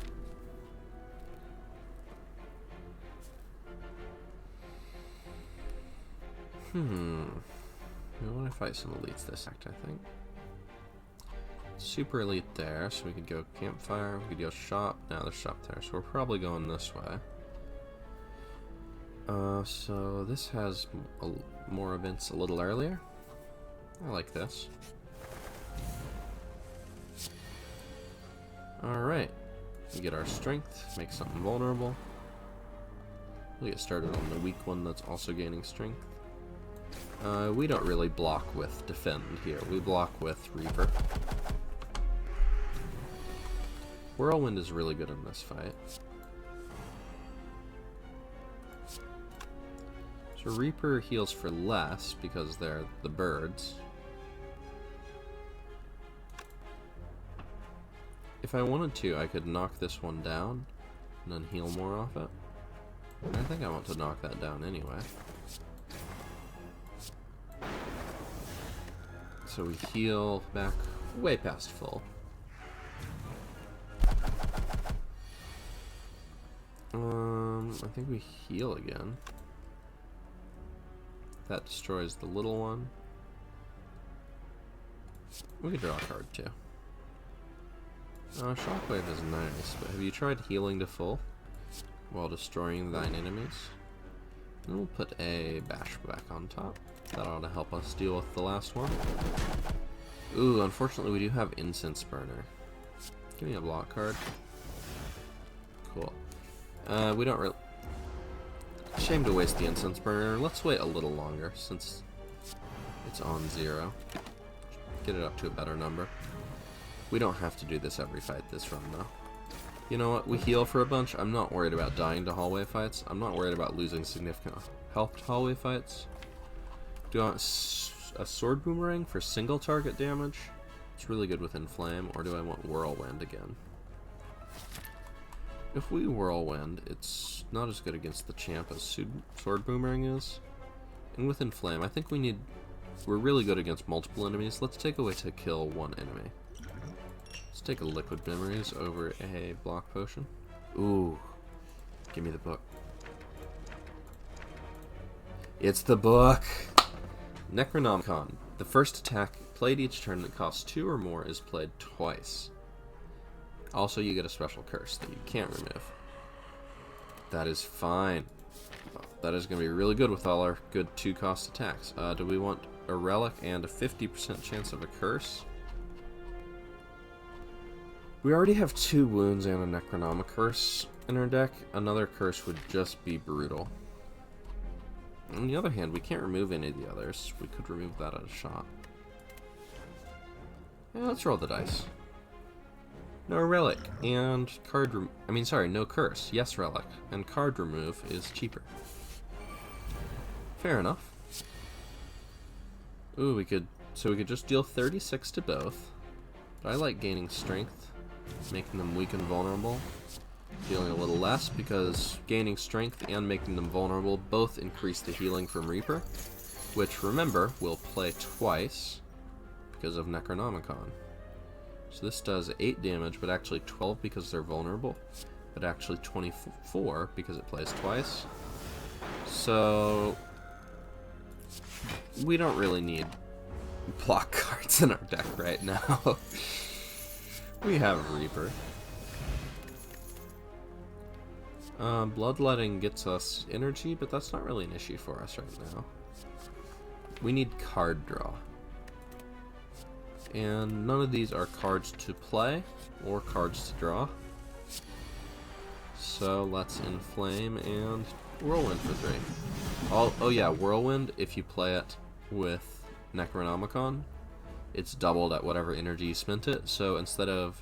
We want to fight some elites this act, I think. Super elite there, so we could go campfire, we could go shop. Now there's shop there, so we're probably going this way. So this has more events a little earlier. I like this. Alright. We get our strength, make something vulnerable. We'll get started on the weak one that's also gaining strength. We don't really block with defend here. We block with Reaper. Whirlwind is really good in this fight. So Reaper heals for less because they're the birds. If I wanted to, I could knock this one down and then heal more off it. I think I want to knock that down anyway. So we heal back way past full. I think we heal again. That destroys the little one. We could draw a card too. Shockwave is nice, but have you tried healing to full while destroying thine enemies? And we'll put a bash back on top. That ought to help us deal with the last one. Ooh, unfortunately we do have Incense Burner. Give me a block card. Cool. We don't really... Shame to waste the Incense Burner. Let's wait a little longer since it's on 0. Get it up to a better number. We don't have to do this every fight this run though. You know what? We heal for a bunch. I'm not worried about dying to hallway fights. I'm not worried about losing significant health to hallway fights. Do I want a Sword Boomerang for single target damage? It's really good with Inflame. Or do I want Whirlwind again? If we Whirlwind, it's not as good against the champ as Sword Boomerang is. And with Inflame, I think we're really good against multiple enemies. Let's take a way to kill one enemy. Let's take a Liquid Memories over a Block Potion. Ooh. Give me the book. It's the book! Necronomicon. The first attack played each turn that costs 2 or more is played twice. Also, you get a special curse that you can't remove. That is fine. That is going to be really good with all our good 2-cost attacks. Do we want a relic and a 50% chance of a curse? We already have 2 wounds and a Necronomic curse in our deck. Another curse would just be brutal. On the other hand, we can't remove any of the others. We could remove that at a shot. Yeah, let's roll the dice. No relic and no curse. Yes, relic and card remove is cheaper. Fair enough. Ooh, we could just deal 36 to both. But I like gaining strength, making them weak and vulnerable. Healing a little less because gaining strength and making them vulnerable both increase the healing from Reaper, which, remember, will play twice because of Necronomicon. So this does 8 damage, but actually 12 because they're vulnerable, but actually 24 because it plays twice. So we don't really need block cards in our deck right now. We have Reaper. Bloodletting gets us energy, but that's not really an issue for us right now. We need card draw. And none of these are cards to play or cards to draw. So let's Inflame and Whirlwind for 3. Oh yeah, Whirlwind, if you play it with Necronomicon, it's doubled at whatever energy you spent it. So instead of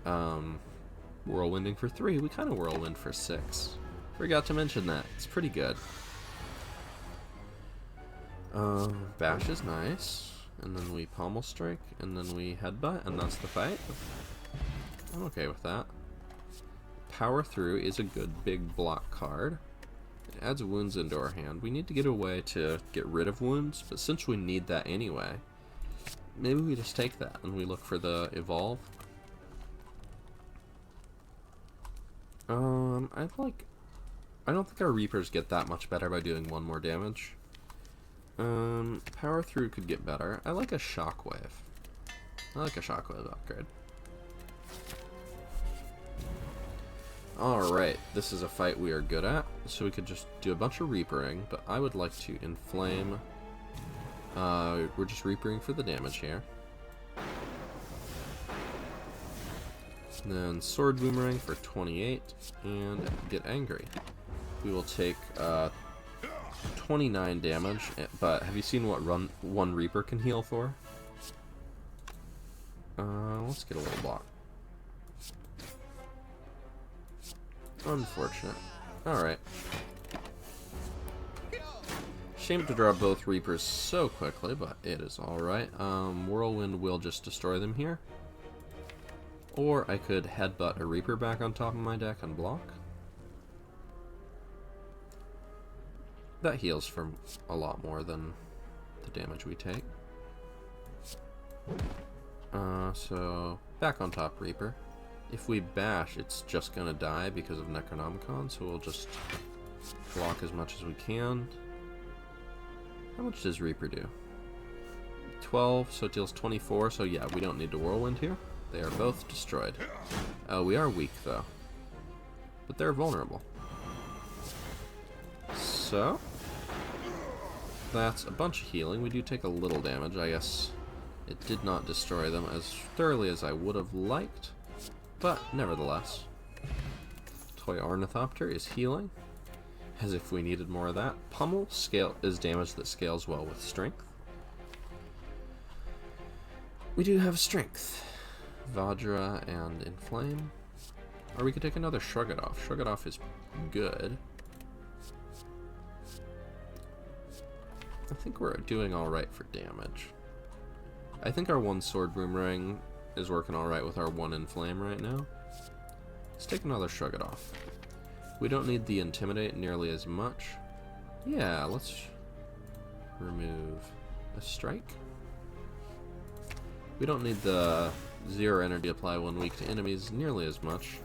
Whirlwinding for 3, we kind of Whirlwind for 6. Forgot to mention that. It's pretty good. Bash is nice. And then we Pommel Strike, and then we Headbutt, and that's the fight. I'm okay with that. Power Through is a good big block card. It adds wounds into our hand. We need to get a way to get rid of wounds, but since we need that anyway, maybe we just take that and we look for the Evolve. I don't think our Reapers get that much better by doing 1 more damage. Power Through could get better. I like a Shockwave. I like a Shockwave upgrade. Alright, this is a fight we are good at, so we could just do a bunch of Reapering, but I would like to Inflame. We're just Reapering for the damage here. Then Sword Boomerang for 28, and get Angry. We will take 29 damage, but have you seen what one Reaper can heal for? Let's get a little block. Unfortunate. Alright. Shame to draw both Reapers so quickly, but it is alright. Whirlwind will just destroy them here. Or I could Headbutt a Reaper back on top of my deck and block. That heals for a lot more than the damage we take. So back on top Reaper. If we bash, it's just gonna die because of Necronomicon, so we'll just block as much as we can. How much does Reaper do? 12, so it deals 24, so yeah, we don't need to Whirlwind here. They are both destroyed. We are weak though, but they're vulnerable. So that's a bunch of healing. We do take a little damage. I guess it did not destroy them as thoroughly as I would have liked, but nevertheless. Toy Ornithopter is healing, as if we needed more of that. Pummel is damage that scales well with strength. We do have strength. Vajra and Inflame. Or we could take another Shrug It Off. Shrug It Off is good. I think we're doing alright for damage. I think our 1 Sword Boomerang is working alright with our 1 Inflame right now. Let's take another Shrug It Off. We don't need the Intimidate nearly as much. Yeah, let's remove a Strike. We don't need the 0 energy apply 1 weak to enemies nearly as much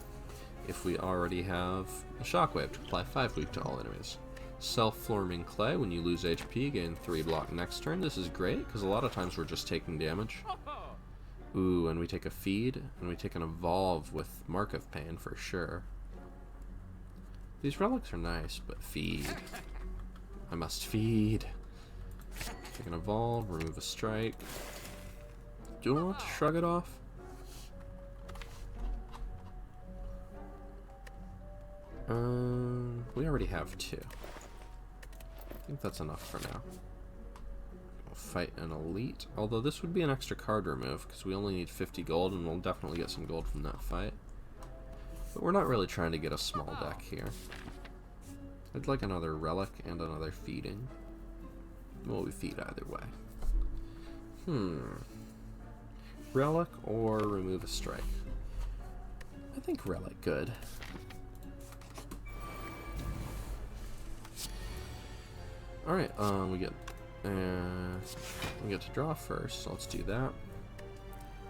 if we already have a Shockwave to apply 5 weak to all enemies. Self-Forming Clay, when you lose HP, gain 3 block next turn. This is great, because a lot of times we're just taking damage. Ooh, and we take a Feed, and we take an Evolve with Mark of Pain for sure. These relics are nice, but feed. I must feed. Take an Evolve, remove a Strike. Do I want to Shrug It Off? We already have 2. I think that's enough for now. We'll fight an Elite, although this would be an extra card remove, because we only need 50 gold, and we'll definitely get some gold from that fight. But we're not really trying to get a small deck here. I'd like another Relic and another Feeding. Well, we feed either way. Relic or remove a Strike? I think relic good. Alright, we get to draw first, so let's do that.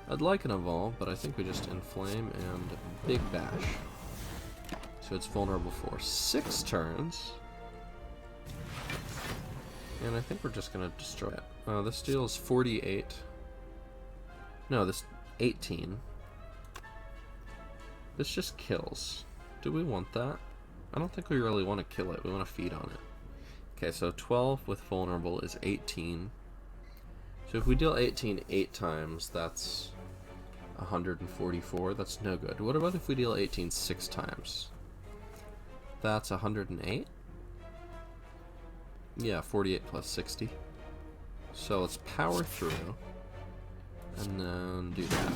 I'd like an evolve, but I think we just inflame and big bash. So it's vulnerable for 6 turns. And I think we're just gonna destroy it. This deals 48. No, this 18. This just kills. Do we want that? I don't think we really want to kill it. We want to feed on it. Okay, so 12 with vulnerable is 18. So if we deal 18 8 times, that's 144. That's no good. What about if we deal 18 6 times? That's 108? Yeah, 48 plus 60. So let's power through and then do that.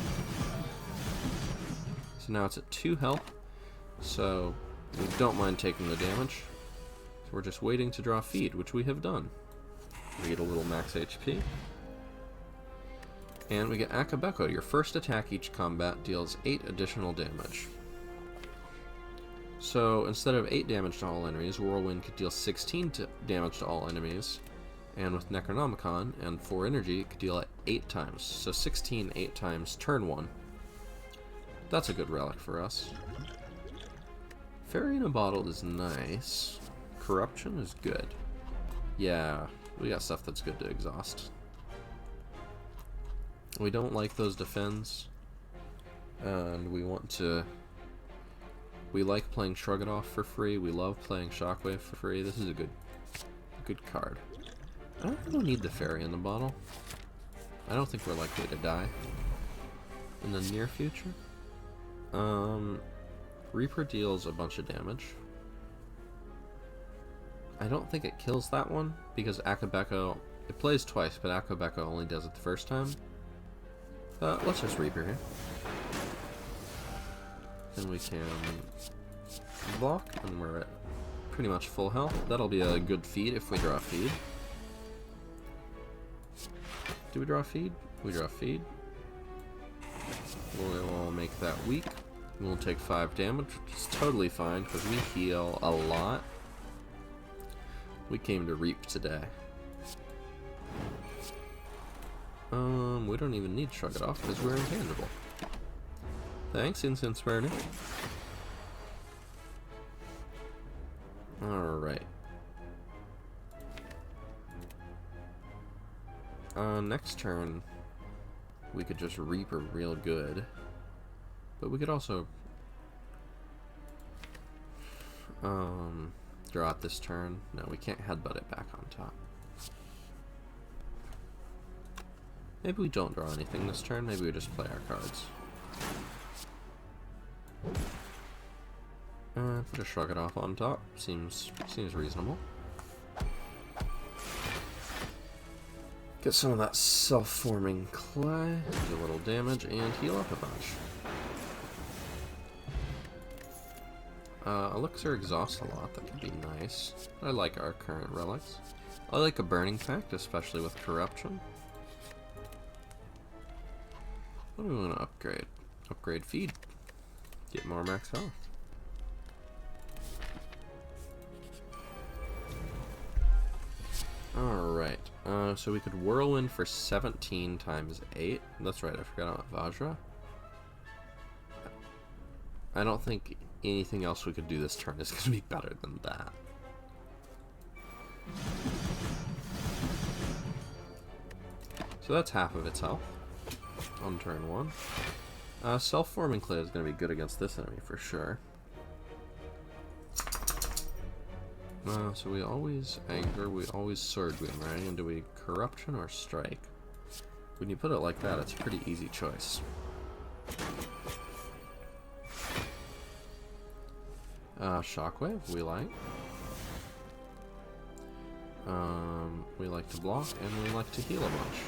So now it's at 2 health, so we don't mind taking the damage. So we're just waiting to draw feed, which we have done. We get a little max HP. And we get Akabeko. Your first attack each combat deals 8 additional damage. So instead of 8 damage to all enemies, Whirlwind could deal 16 damage to all enemies. And with Necronomicon and 4 energy, it could deal it 8 times. So 16 8 times, turn 1. That's a good relic for us. Fairy in a Bottle is nice. Corruption is good. Yeah, we got stuff that's good to exhaust. We don't like those defends. And we want to... We like playing Shrug It Off for free. We love playing Shockwave for free. This is a good card. I don't really need the Fairy in the Bottle. I don't think we're likely to die in the near future. Reaper deals a bunch of damage. I don't think it kills that one, because Akabeko, it plays twice, but Akabeko only does it the first time. Let's just Reaper here. Then we can block, and we're at pretty much full health. That'll be a good feed if we draw a feed. Do we draw a feed? We draw a feed. We'll make that weak. We'll take 5 damage, which is totally fine because we heal a lot. We came to reap today. We don't even need Shrug It Off because we're intangible. Thanks, Incense Burner. Alright. Next turn, we could just Reaper real good. But we could also draw it this turn. No, we can't headbutt it back on top. Maybe we don't draw anything this turn. Maybe we just play our cards. Put a Shrug It Off on top. Seems reasonable. Get some of that self-forming clay. Do a little damage and heal up a bunch. Elixir exhausts a lot. That could be nice. I like our current relics. I like a Burning Pact, especially with Corruption. What do we want to upgrade? Upgrade feed. Get more max health. Alright, so we could Whirlwind for 17 times 8. That's right, I forgot about Vajra. I don't think anything else we could do this turn is going to be better than that. So that's half of its health on turn 1. Self-forming clay is going to be good against this enemy for sure. So we always anger, we always sword beam, right? And do we corruption or strike? When you put it like that, it's a pretty easy choice. Shockwave, we like. We like to block, and we like to heal a bunch.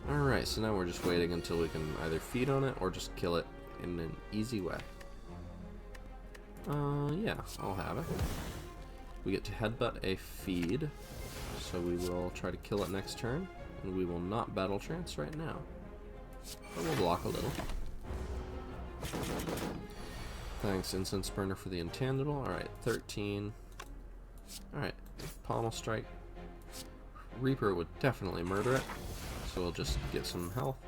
Alright, so now we're just waiting until we can either feed on it or just kill it in an easy way. Yeah, I'll have it. We get to headbutt a feed, so we will try to kill it next turn, and we will not battle trance right now. But we'll block a little. Thanks, Incense Burner, for the intangible. Alright, 13. Alright, Pommel Strike. Reaper would definitely murder it, so we'll just get some health.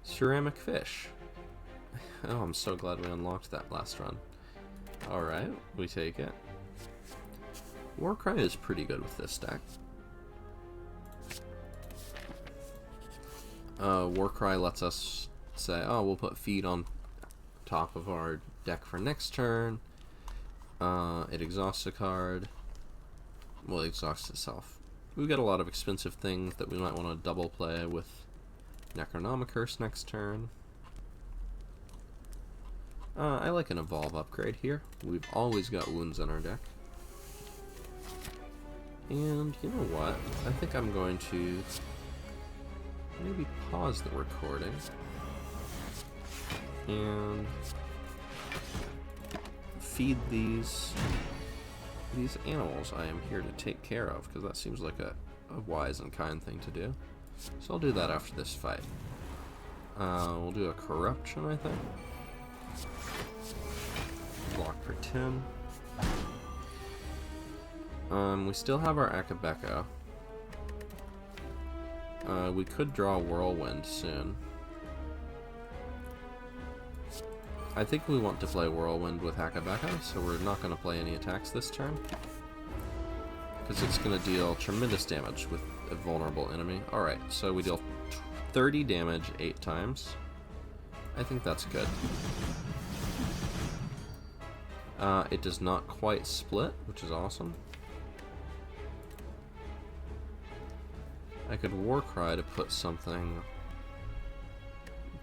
Ceramic Fish. Oh, I'm so glad we unlocked that last run. Alright, we take it. Warcry is pretty good with this deck. Warcry lets us say, oh, we'll put feed on top of our deck for next turn. It exhausts a card. Well, it exhausts itself. We've got a lot of expensive things that we might want to double play with Necronomicurse next turn. I like an Evolve upgrade here. We've always got wounds in our deck. And you know what? I think I'm going to maybe pause the recording and feed these animals I am here to take care of, because that seems like a wise and kind thing to do. So I'll do that after this fight. We'll do a Corruption, I think. Block for 10. We still have our Akabeko. We could draw a Whirlwind soon. I think we want to play Whirlwind with Akabeko, so we're not going to play any attacks this turn, because it's going to deal tremendous damage with a vulnerable enemy. Alright, so we deal 30 damage 8 times. I think that's good. It does not quite split, which is awesome. I could Warcry to put something on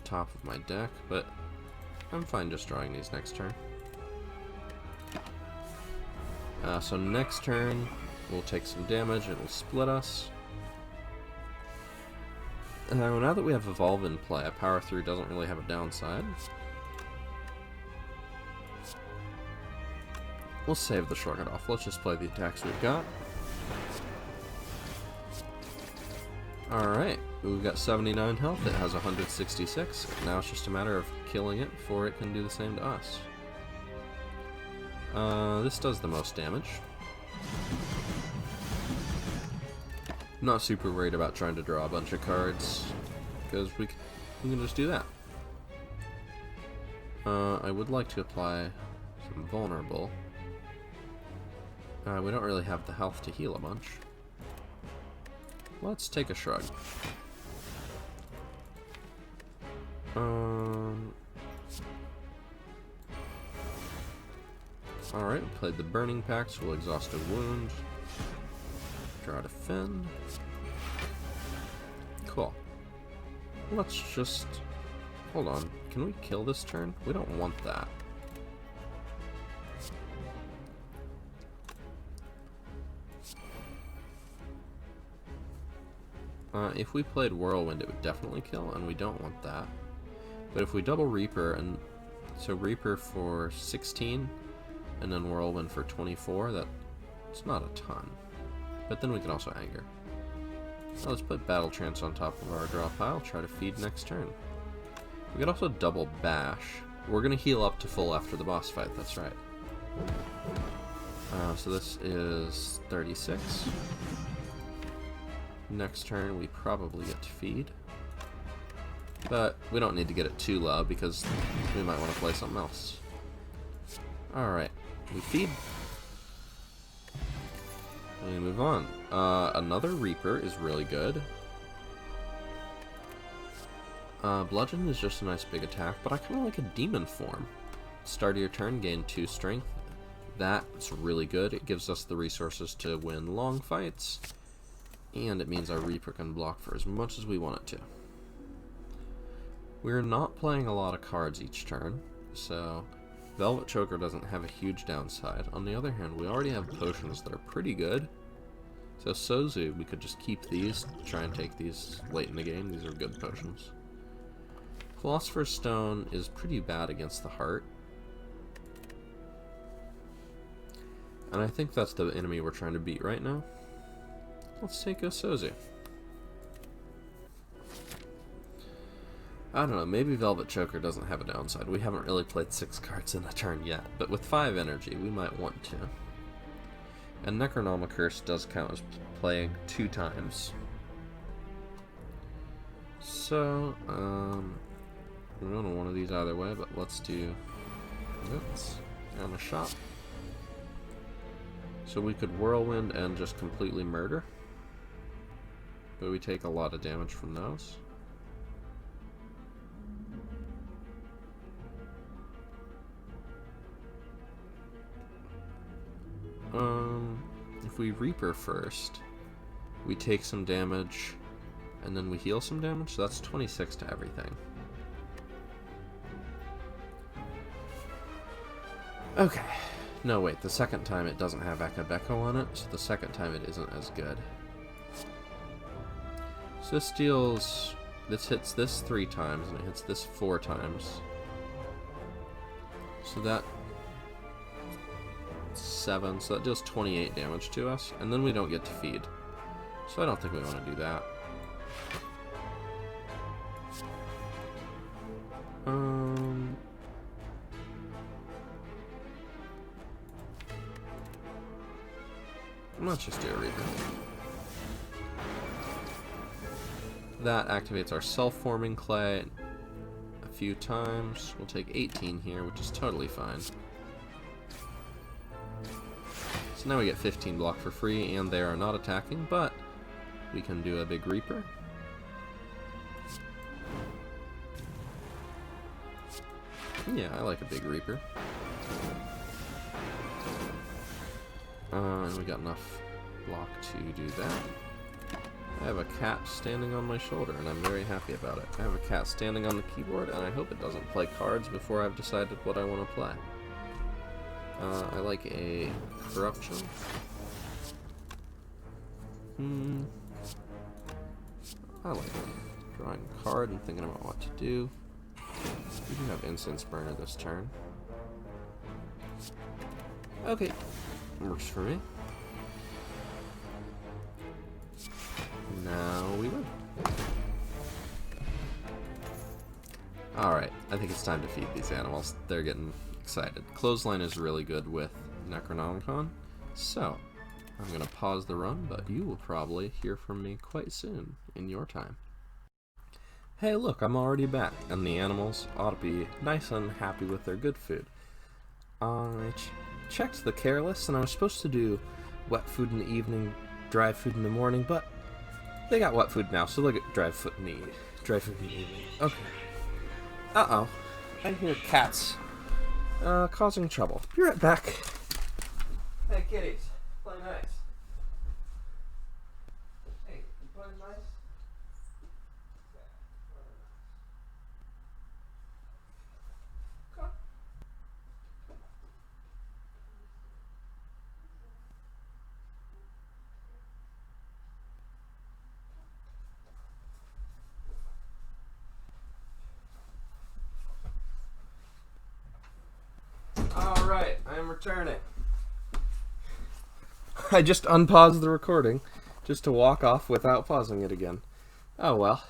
top of my deck, but I'm fine just drawing these next turn. So next turn, we'll take some damage, it will split us. Now that we have Evolve in play, a Power Through doesn't really have a downside. We'll save the Shrug It Off. Let's just play the attacks we've got. Alright, we've got 79 health, it has 166. Now it's just a matter of killing it before it can do the same to us. This does the most damage. Not super worried about trying to draw a bunch of cards, because we can just do that. I would like to apply some Vulnerable. We don't really have the health to heal a bunch. Let's take a Shrug. Alright, we played the Burning Pact, so we'll exhaust a wound. Draw Defend. Cool. Let's just... Hold on. Can we kill this turn? We don't want that. If we played Whirlwind, it would definitely kill, and we don't want that. But if we double Reaper, and so Reaper for 16, and then Whirlwind for 24, that's not a ton. But then we can also Anger. Now let's put Battle Trance on top of our draw pile, try to feed next turn. We could also double Bash. We're going to heal up to full after the boss fight, that's right. So this is 36. Next turn we probably get to feed. But we don't need to get it too low because we might want to play something else. Alright, we feed. We move on. Another Reaper is really good. Bludgeon is just a nice big attack, but I kind of like a Demon form. Start of your turn, gain 2 strength. That's really good. It gives us the resources to win long fights. And it means our Reaper can block for as much as we want it to. We're not playing a lot of cards each turn, so Velvet Choker doesn't have a huge downside. On the other hand, we already have potions that are pretty good. So Sozu, we could just keep these, try and take these late in the game. These are good potions. Philosopher's Stone is pretty bad against the heart. And I think that's the enemy we're trying to beat right now. Let's take a Sozu. I don't know, maybe Velvet Choker doesn't have a downside. We haven't really played 6 cards in a turn yet, but with 5 energy, we might want to. And Necronomicurse does count as playing 2 times. So, we don't know one of these either way, but let's do this and a shot. So we could Whirlwind and just completely murder, but we take a lot of damage from those. If we Reaper first, we take some damage, and then we heal some damage, so that's 26 to everything. Okay. No, wait, the second time it doesn't have Echo on it, so the second time it isn't as good. So this deals... This hits this 3 times, and it hits this 4 times. So that... 7, so that deals 28 damage to us, and then we don't get to feed. So I don't think we want to do that. Let's just do a Reaper. That activates our self-forming clay a few times. We'll take 18 here, which is totally fine. So now we get 15 block for free, and they are not attacking, but we can do a big Reaper. Yeah, I like a big Reaper. And we got enough block to do that. I have a cat standing on my shoulder, and I'm very happy about it. I have a cat standing on the keyboard, and I hope it doesn't play cards before I've decided what I want to play. I like a Corruption. I like drawing a card and thinking about what to do. We do have Incense Burner this turn. Okay, works for me. Now we win. Alright, I think it's time to feed these animals. They're getting excited. Clothesline is really good with Necronomicon, so I'm going to pause the run, but you will probably hear from me quite soon in your time. Hey look, I'm already back, and the animals ought to be nice and happy with their good food. I checked the care list, and I was supposed to do wet food in the evening, dry food in the morning, but they got wet food now, so they'll get dry food in the evening. Okay. Uh-oh. I hear cats causing trouble. Be right back. Hey, kitties. Play nice. Hey, you playing nice? Come. Alright, I'm returning. I just unpaused the recording just to walk off without pausing it again. Oh well.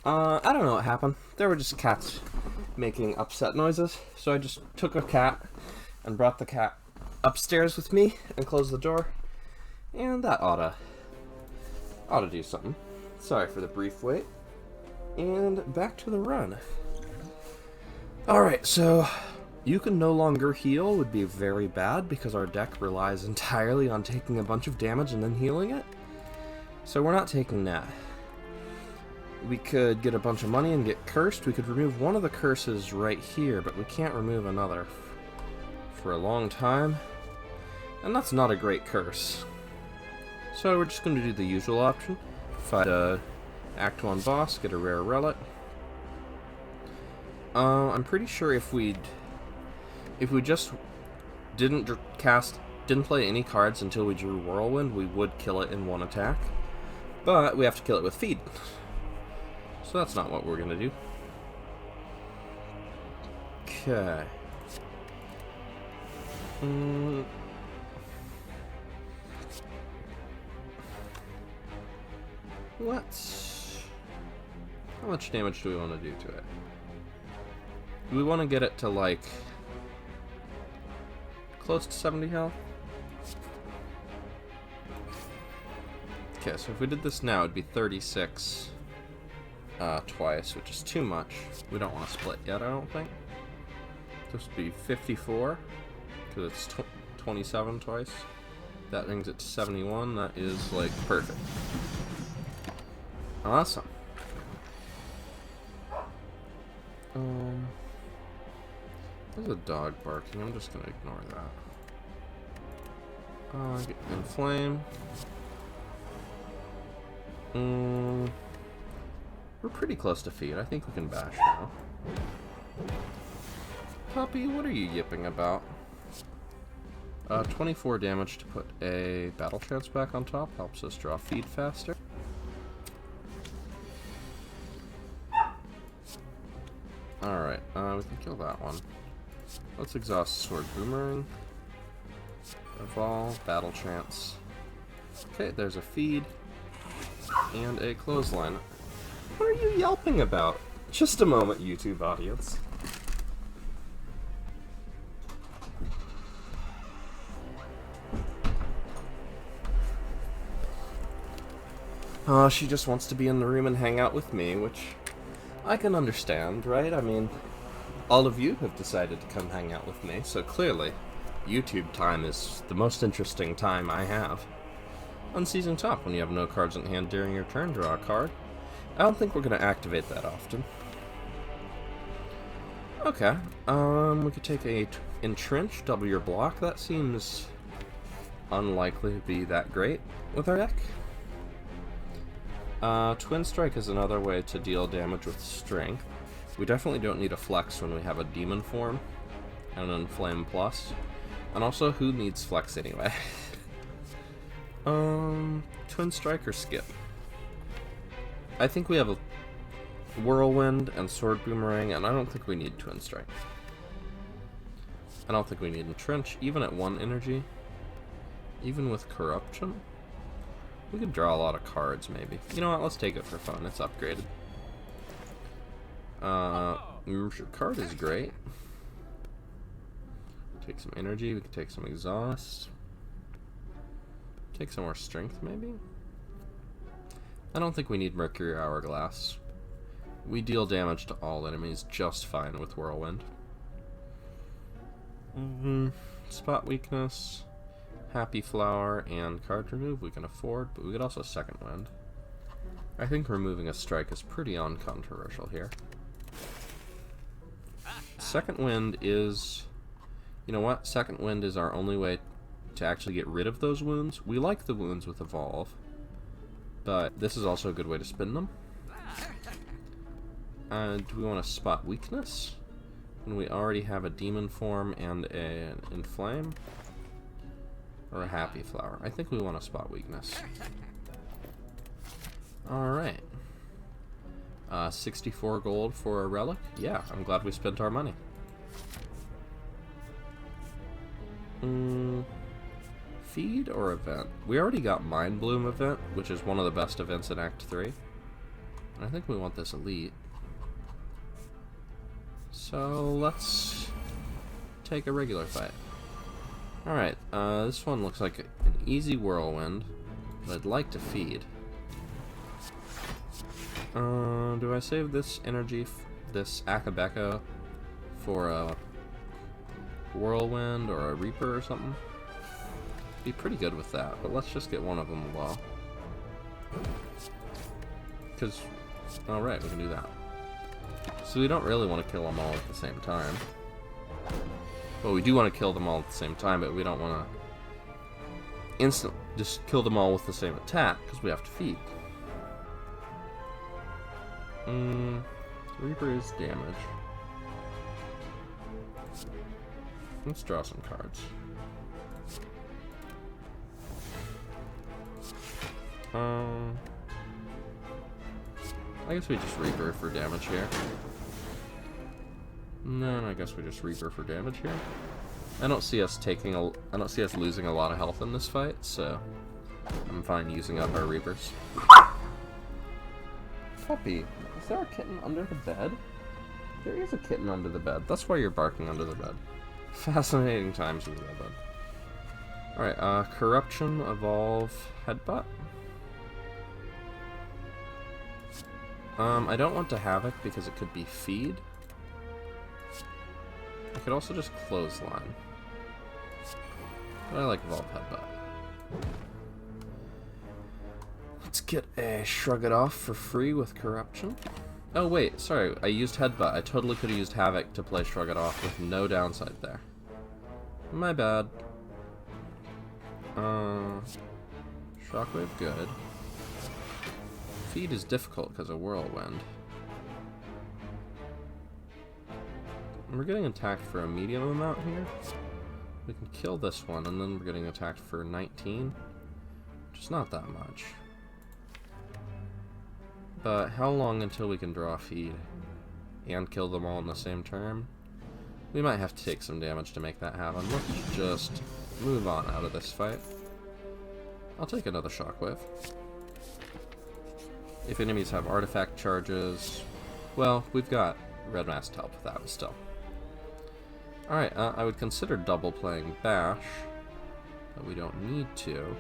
I don't know what happened. There were just cats making upset noises, so I just took a cat and brought the cat upstairs with me and closed the door, and that oughta do something. Sorry for the brief wait. And back to the run. Alright, so you can no longer heal would be very bad because our deck relies entirely on taking a bunch of damage and then healing it. So we're not taking that. We could get a bunch of money and get cursed. We could remove one of the curses right here, but we can't remove another for a long time. And that's not a great curse. So we're just going to do the usual option. Fight a Act 1 boss, get a rare relic. I'm pretty sure if we just didn't play any cards until we drew Whirlwind, we would kill it in one attack. But we have to kill it with feed. So that's not what we're gonna do. Okay. How much damage do we want to do to it? Do we want to get it to, like, close to 70 health? Okay, so if we did this now, it'd be 36 twice, which is too much. We don't want to split yet, I don't think. This would be 54, because it's 27 twice. That brings it to 71. That is, like, perfect. Awesome. There's a dog barking. I'm just gonna ignore that. Inflame. We're pretty close to feed. I think we can bash now. Puppy, what are you yipping about? 24 damage to put a battle chance back on top. Helps us draw feed faster. Alright, we can kill that one. Let's exhaust Sword Boomerang. Evolve, battle chance. Okay, there's a feed. And a clothesline. What are you yelping about? Just a moment, YouTube audience. Oh, she just wants to be in the room and hang out with me, which I can understand, right? I mean, all of you have decided to come hang out with me, so clearly, YouTube time is the most interesting time I have. On Season Top, when you have no cards in hand during your turn, draw a card. I don't think we're going to activate that often. Okay, we could take a Entrench, double your block. That seems unlikely to be that great with our deck. Twin Strike is another way to deal damage with strength. We definitely don't need a flex when we have a demon form and an inflame plus. And also, who needs flex anyway? Twin Strike or skip? I think we have a Whirlwind and Sword Boomerang, and I don't think we need Twin Strike. I don't think we need Entrench, even at 1 energy. Even with Corruption. We could draw a lot of cards, maybe. You know what, let's take it for fun, it's upgraded. Card is great. Take some energy, we could take some exhaust. Take some more strength, maybe? I don't think we need Mercury Hourglass. We deal damage to all enemies just fine with Whirlwind. Spot Weakness, Happy Flower, and card remove we can afford, but we could also Second Wind. I think removing a strike is pretty uncontroversial here. Second Wind is... You know what? Second Wind is our only way to actually get rid of those wounds. We like the wounds with Evolve, but this is also a good way to spin them. Do we want to Spot Weakness? When we already have a Demon form and an Inflame? Or a Happy Flower? I think we want to Spot Weakness. Alright. 64 gold for a relic? Yeah, I'm glad we spent our money. Feed or event? We already got Mind Bloom event, which is one of the best events in Act 3. And I think we want this elite. So let's take a regular fight. Alright, this one looks like an easy Whirlwind, but I'd like to feed. Do I save this energy, this Akabeka, for a Whirlwind or a Reaper or something? Be pretty good with that, but let's just get one of them low. Because, alright, we can do that. So we don't really want to kill them all at the same time. Well, we do want to kill them all at the same time, but we don't want to just kill them all with the same attack, because we have to feed. Reaper is damage. Let's draw some cards. I guess we just Reaper for damage here. No, I guess we just Reaper for damage here. I don't see us losing a lot of health in this fight, so I'm fine using up our Reapers. puppy. Is there a kitten under the bed? There is a kitten under the bed. That's why you're barking under the bed. Fascinating times we live in. Alright, Corruption, Evolve, Headbutt. I don't want to Havoc because it could be Feed. I could also just Clothesline. But I like Evolve Headbutt. Let's get a Shrug It Off for free with Corruption. Oh wait, sorry, I used Headbutt. I totally could have used Havoc to play Shrug It Off with no downside there. My bad. Shockwave, good. Feed is difficult because of Whirlwind. We're getting attacked for a medium amount here. We can kill this one, and then we're getting attacked for 19, which is not that much. But how long until we can draw a Feed and kill them all in the same turn? We might have to take some damage to make that happen. Let's just move on out of this fight. I'll take another Shockwave. If enemies have artifact charges, well, we've got Red Mask to help with that still. Alright, I would consider double playing Bash, but we don't need to.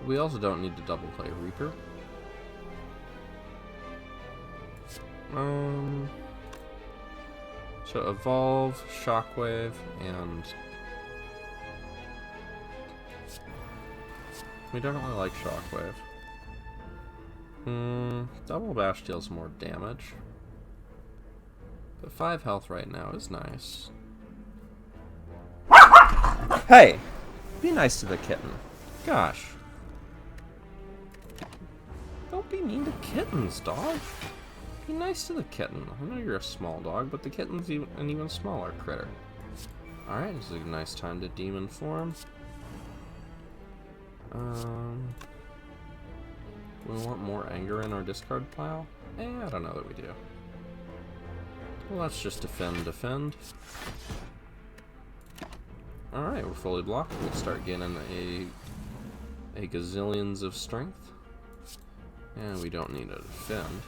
We also don't need to double play Reaper. So Evolve, Shockwave, and we definitely like Shockwave. Double Bash deals more damage, but 5 health right now is nice. Hey! Be nice to the kitten. Gosh. Don't be mean to kittens, dog. Be nice to the kitten. I know you're a small dog, but the kitten's an even smaller critter. Alright, this is a nice time to demon form. We want more anger in our discard pile? I don't know that we do. Well, let's just defend. Alright, we're fully blocked. We'll start getting a gazillions of strength. And we don't need to defend.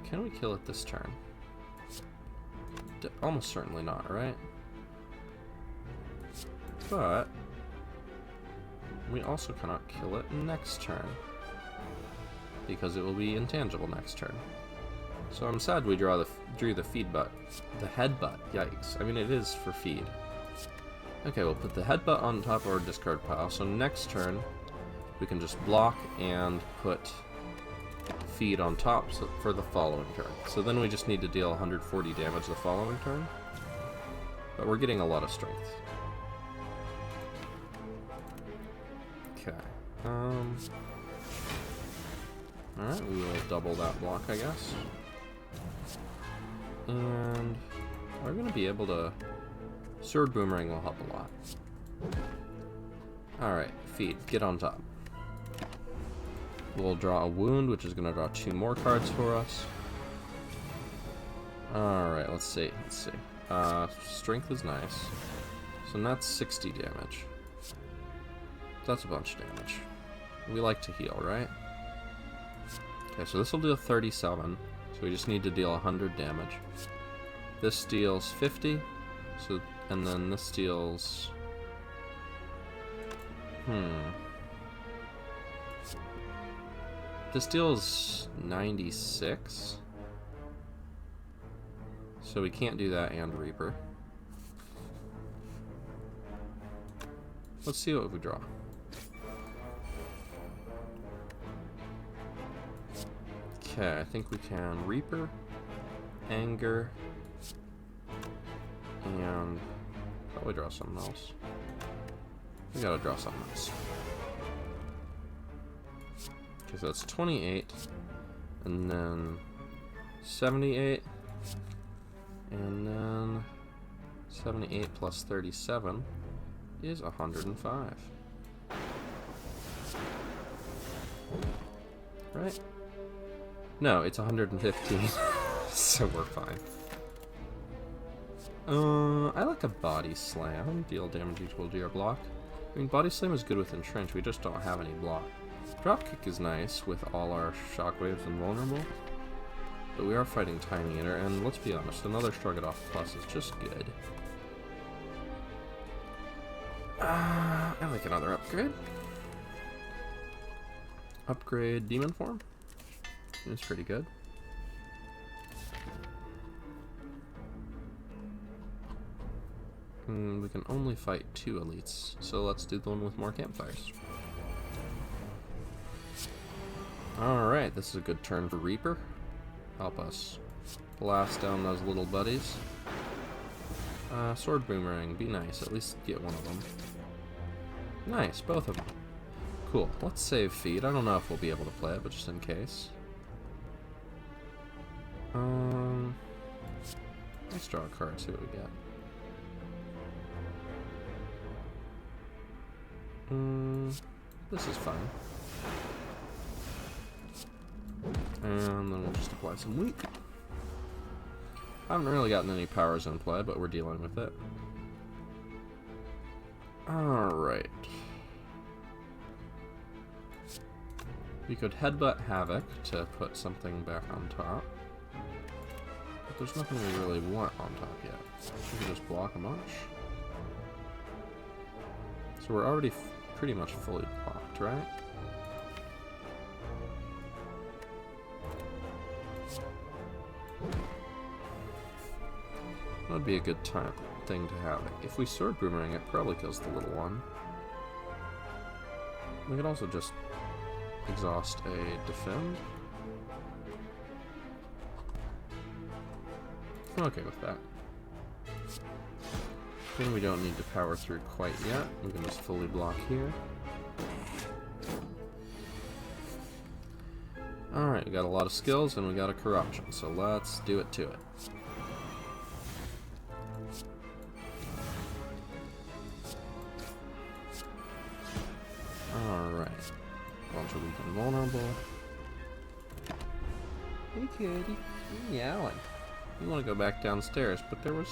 Can we kill it this turn? Almost certainly not, right? But we also cannot kill it next turn, because it will be intangible next turn. So I'm sad we drew the feed butt. The headbutt, yikes. I mean, it is for feed. Okay, we'll put the headbutt on top of our discard pile, so next turn we can just block and put feed on top for the following turn. So then we just need to deal 140 damage the following turn. But we're getting a lot of strength. Okay. Alright, we will double that block, I guess. And we're going to be able to... Sword Boomerang will help a lot. Alright, feed. Get on top. We'll draw a wound, which is going to draw 2 more cards for us. Alright, let's see. Strength is nice. So that's 60 damage. That's a bunch of damage. We like to heal, right? Okay, so this will do a 37. So we just need to deal 100 damage. This deals 50. So, and then this deals... This deals 96. So we can't do that and Reaper. Let's see what we draw. Okay, I think we can Reaper, Anger, and probably draw something else. We gotta draw something else. Okay, so that's 28, and then 78, and then 78 plus 37 is 105. Right? No, it's 115, so we're fine. I like a Body Slam. Deal damage equal to your block. I mean, Body Slam is good with Entrench, we just don't have any block. Dropkick is nice with all our shockwaves and vulnerable, but we are fighting Tiny Eater, and let's be honest, another Shrug It Off Plus is just good. I like another upgrade. Upgrade Demon Form. It's pretty good. We can only fight 2 elites, so let's do the one with more campfires. Alright, this is a good turn for Reaper. Help us blast down those little buddies. Sword Boomerang, be nice, at least get one of them. Nice, both of them. Cool, let's save Feed. I don't know if we'll be able to play it, but just in case. Let's draw a card, see what we get. This is fine. And then we'll just apply some weak. I haven't really gotten any powers in play, but we're dealing with it. Alright. We could Headbutt Havoc to put something back on top. But there's nothing we really want on top yet. We can just block a bunch. So we're already pretty much fully blocked, right? That would be a good thing to have. If we Sword Boomerang, it probably kills the little one. We could also just exhaust a Defend. I'm okay with that. Then we don't need to power through quite yet. We can just fully block here. Alright, we got a lot of skills and we got a corruption, so let's do it to it. Alright. Bunch of weak and vulnerable. Hey kitty, you're meowing. You want to go back downstairs, but there was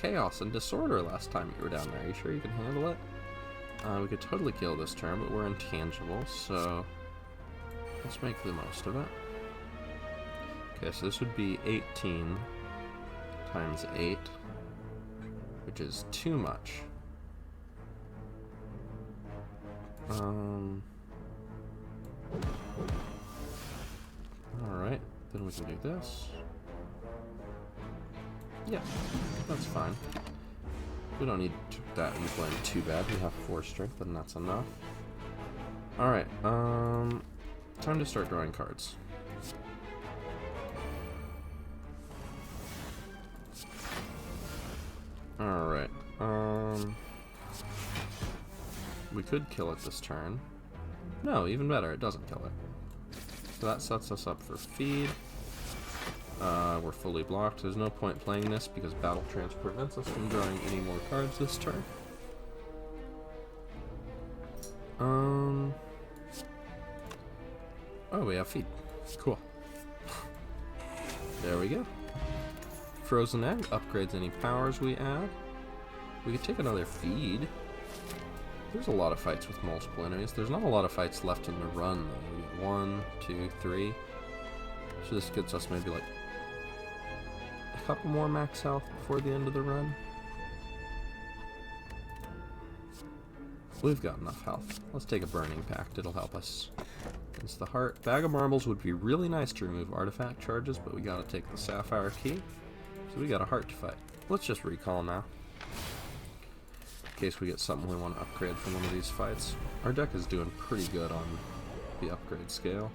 chaos and disorder last time you were down there. Are you sure you can handle it? We could totally kill this turn, but we're intangible, so let's make the most of it. Okay, so this would be 18 times 8, which is too much. Alright, then we can do this. Yeah, that's fine. We don't need that inflame too bad. We have 4 strength, and that's enough. Alright, time to start drawing cards. Alright, we could kill it this turn. No, even better, it doesn't kill it. So that sets us up for feed. We're fully blocked. There's no point playing this because Battle Trance prevents us from drawing any more cards this turn. Oh, we have feed. Cool. There we go. Frozen Egg upgrades any powers we add. We could take another feed. There's a lot of fights with multiple enemies. There's not a lot of fights left in the run, though. We get 1, 2, 3. So this gets us maybe like a couple more max health before the end of the run. We've got enough health. Let's take a Burning Pact. It'll help us against the heart. Bag of Marbles would be really nice to remove artifact charges, but we gotta take the Sapphire Key. So we got a heart to fight. Let's just recall now, in case we get something we want to upgrade from one of these fights. Our deck is doing pretty good on the upgrade scale.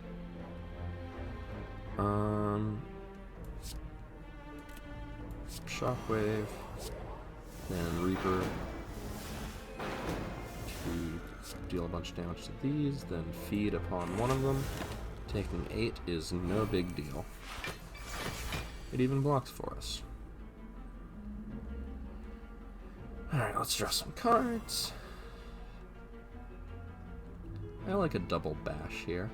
Shockwave, then Reaper to deal a bunch of damage to these, then feed upon one of them. Taking 8 is no big deal. It even blocks for us. Alright, let's draw some cards. I like a double bash here.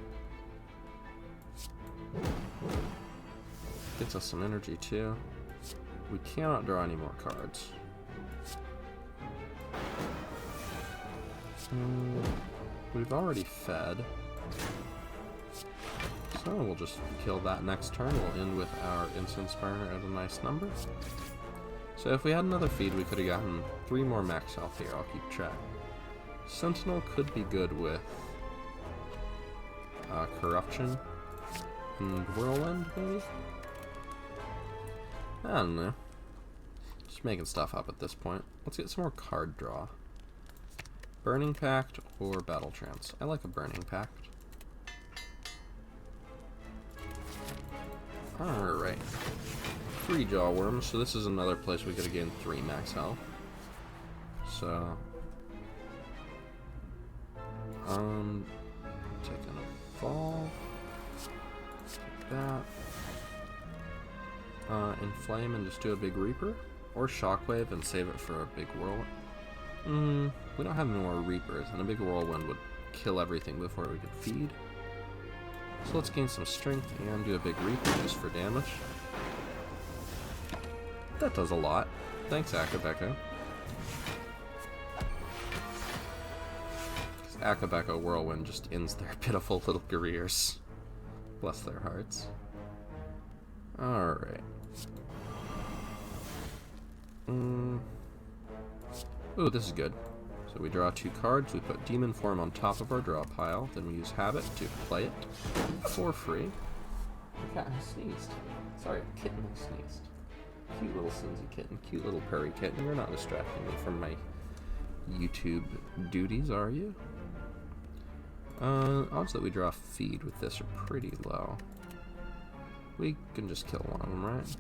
Gets us some energy too. We cannot draw any more cards. We've already fed. So we'll just kill that next turn. We'll end with our Instant Spire at a nice number. So if we had another feed, we could have gotten 3 more max health here. I'll keep track. Sentinel could be good with Corruption and Whirlwind, maybe? I don't know. Just making stuff up at this point. Let's get some more card draw. Burning Pact or Battle Trance? I like a Burning Pact. Alright. 3 Jaw Worms, so this is another place we could have gained 3 max health. So... taking a fall. Take that. Inflame and just do a big Reaper. Or Shockwave and save it for a big Whirlwind. We don't have any more Reapers, and a big Whirlwind would kill everything before we could feed. So let's gain some strength and do a big Reaper just for damage. That does a lot. Thanks, Akabeko. Akabeko Whirlwind just ends their pitiful little careers. Bless their hearts. Alright. Ooh, this is good. So we draw 2 cards, we put Demon Form on top of our draw pile, then we use Habit to play it for free. The cat has sneezed. Sorry, a kitten has sneezed. Cute little Cincy kitten, cute little purry kitten. You're not distracting me from my YouTube duties, are you? Odds that we draw feed with this are pretty low. We can just kill one of them, right?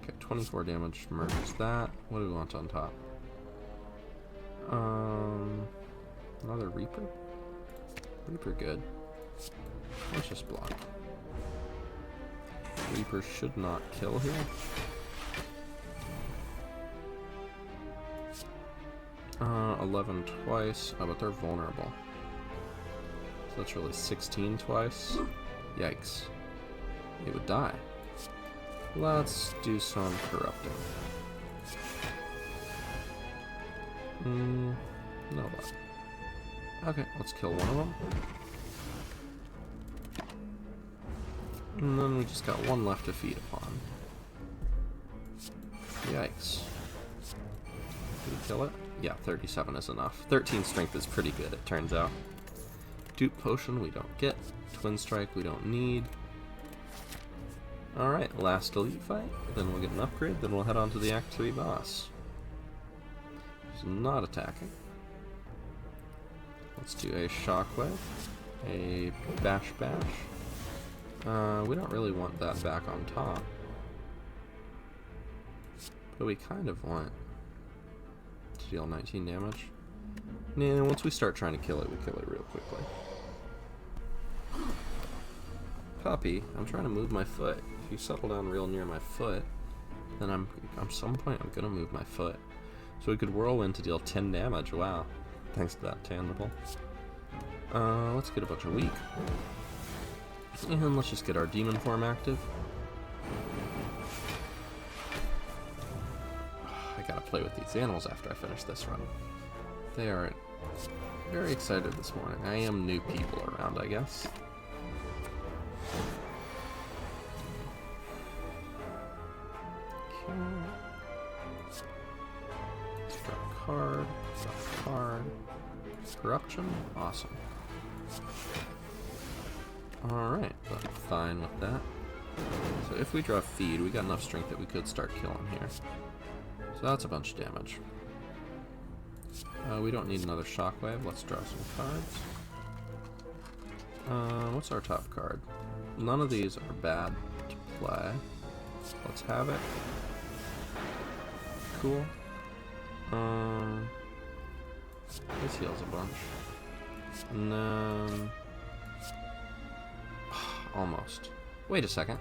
Okay, 24 damage murders that. What do we want on top? Another Reaper? Reaper good. Let's just block. Reaper should not kill here. Uh, 11 twice. Oh, but they're vulnerable. So that's really 16 twice. Yikes. It would die. Let's do some corrupting. No luck. Okay, let's kill one of them. And then we just got one left to feed upon. Yikes. Did we kill it? Yeah, 37 is enough. 13 strength is pretty good, it turns out. Dupe Potion we don't get. Twin Strike we don't need. Alright, last elite fight. Then we'll get an upgrade, then we'll head on to the Act 3 boss. He's not attacking. Let's do a Shockwave. A Bash Bash. We don't really want that back on top. But we kind of want to deal 19 damage. Nah, once we start trying to kill it, we kill it real quickly. Puppy, I'm trying to move my foot. If you settle down real near my foot, then at some point I'm gonna move my foot. So we could Whirlwind to deal 10 damage, wow. Thanks to that tangible. Let's get a bunch of weak. And let's just get our Demon Form active. I gotta play with these animals after I finish this run. They are very excited this morning. I am new people around, I guess. Okay. Let's draw a card. Draw a card. Corruption? Awesome. Alright, but fine with that. So if we draw feed, we got enough strength that we could start killing here. So that's a bunch of damage. We don't need another Shockwave. Let's draw some cards. What's our top card? None of these are bad to play. Let's have it. Cool. This heals a bunch. And then... almost. Wait a second.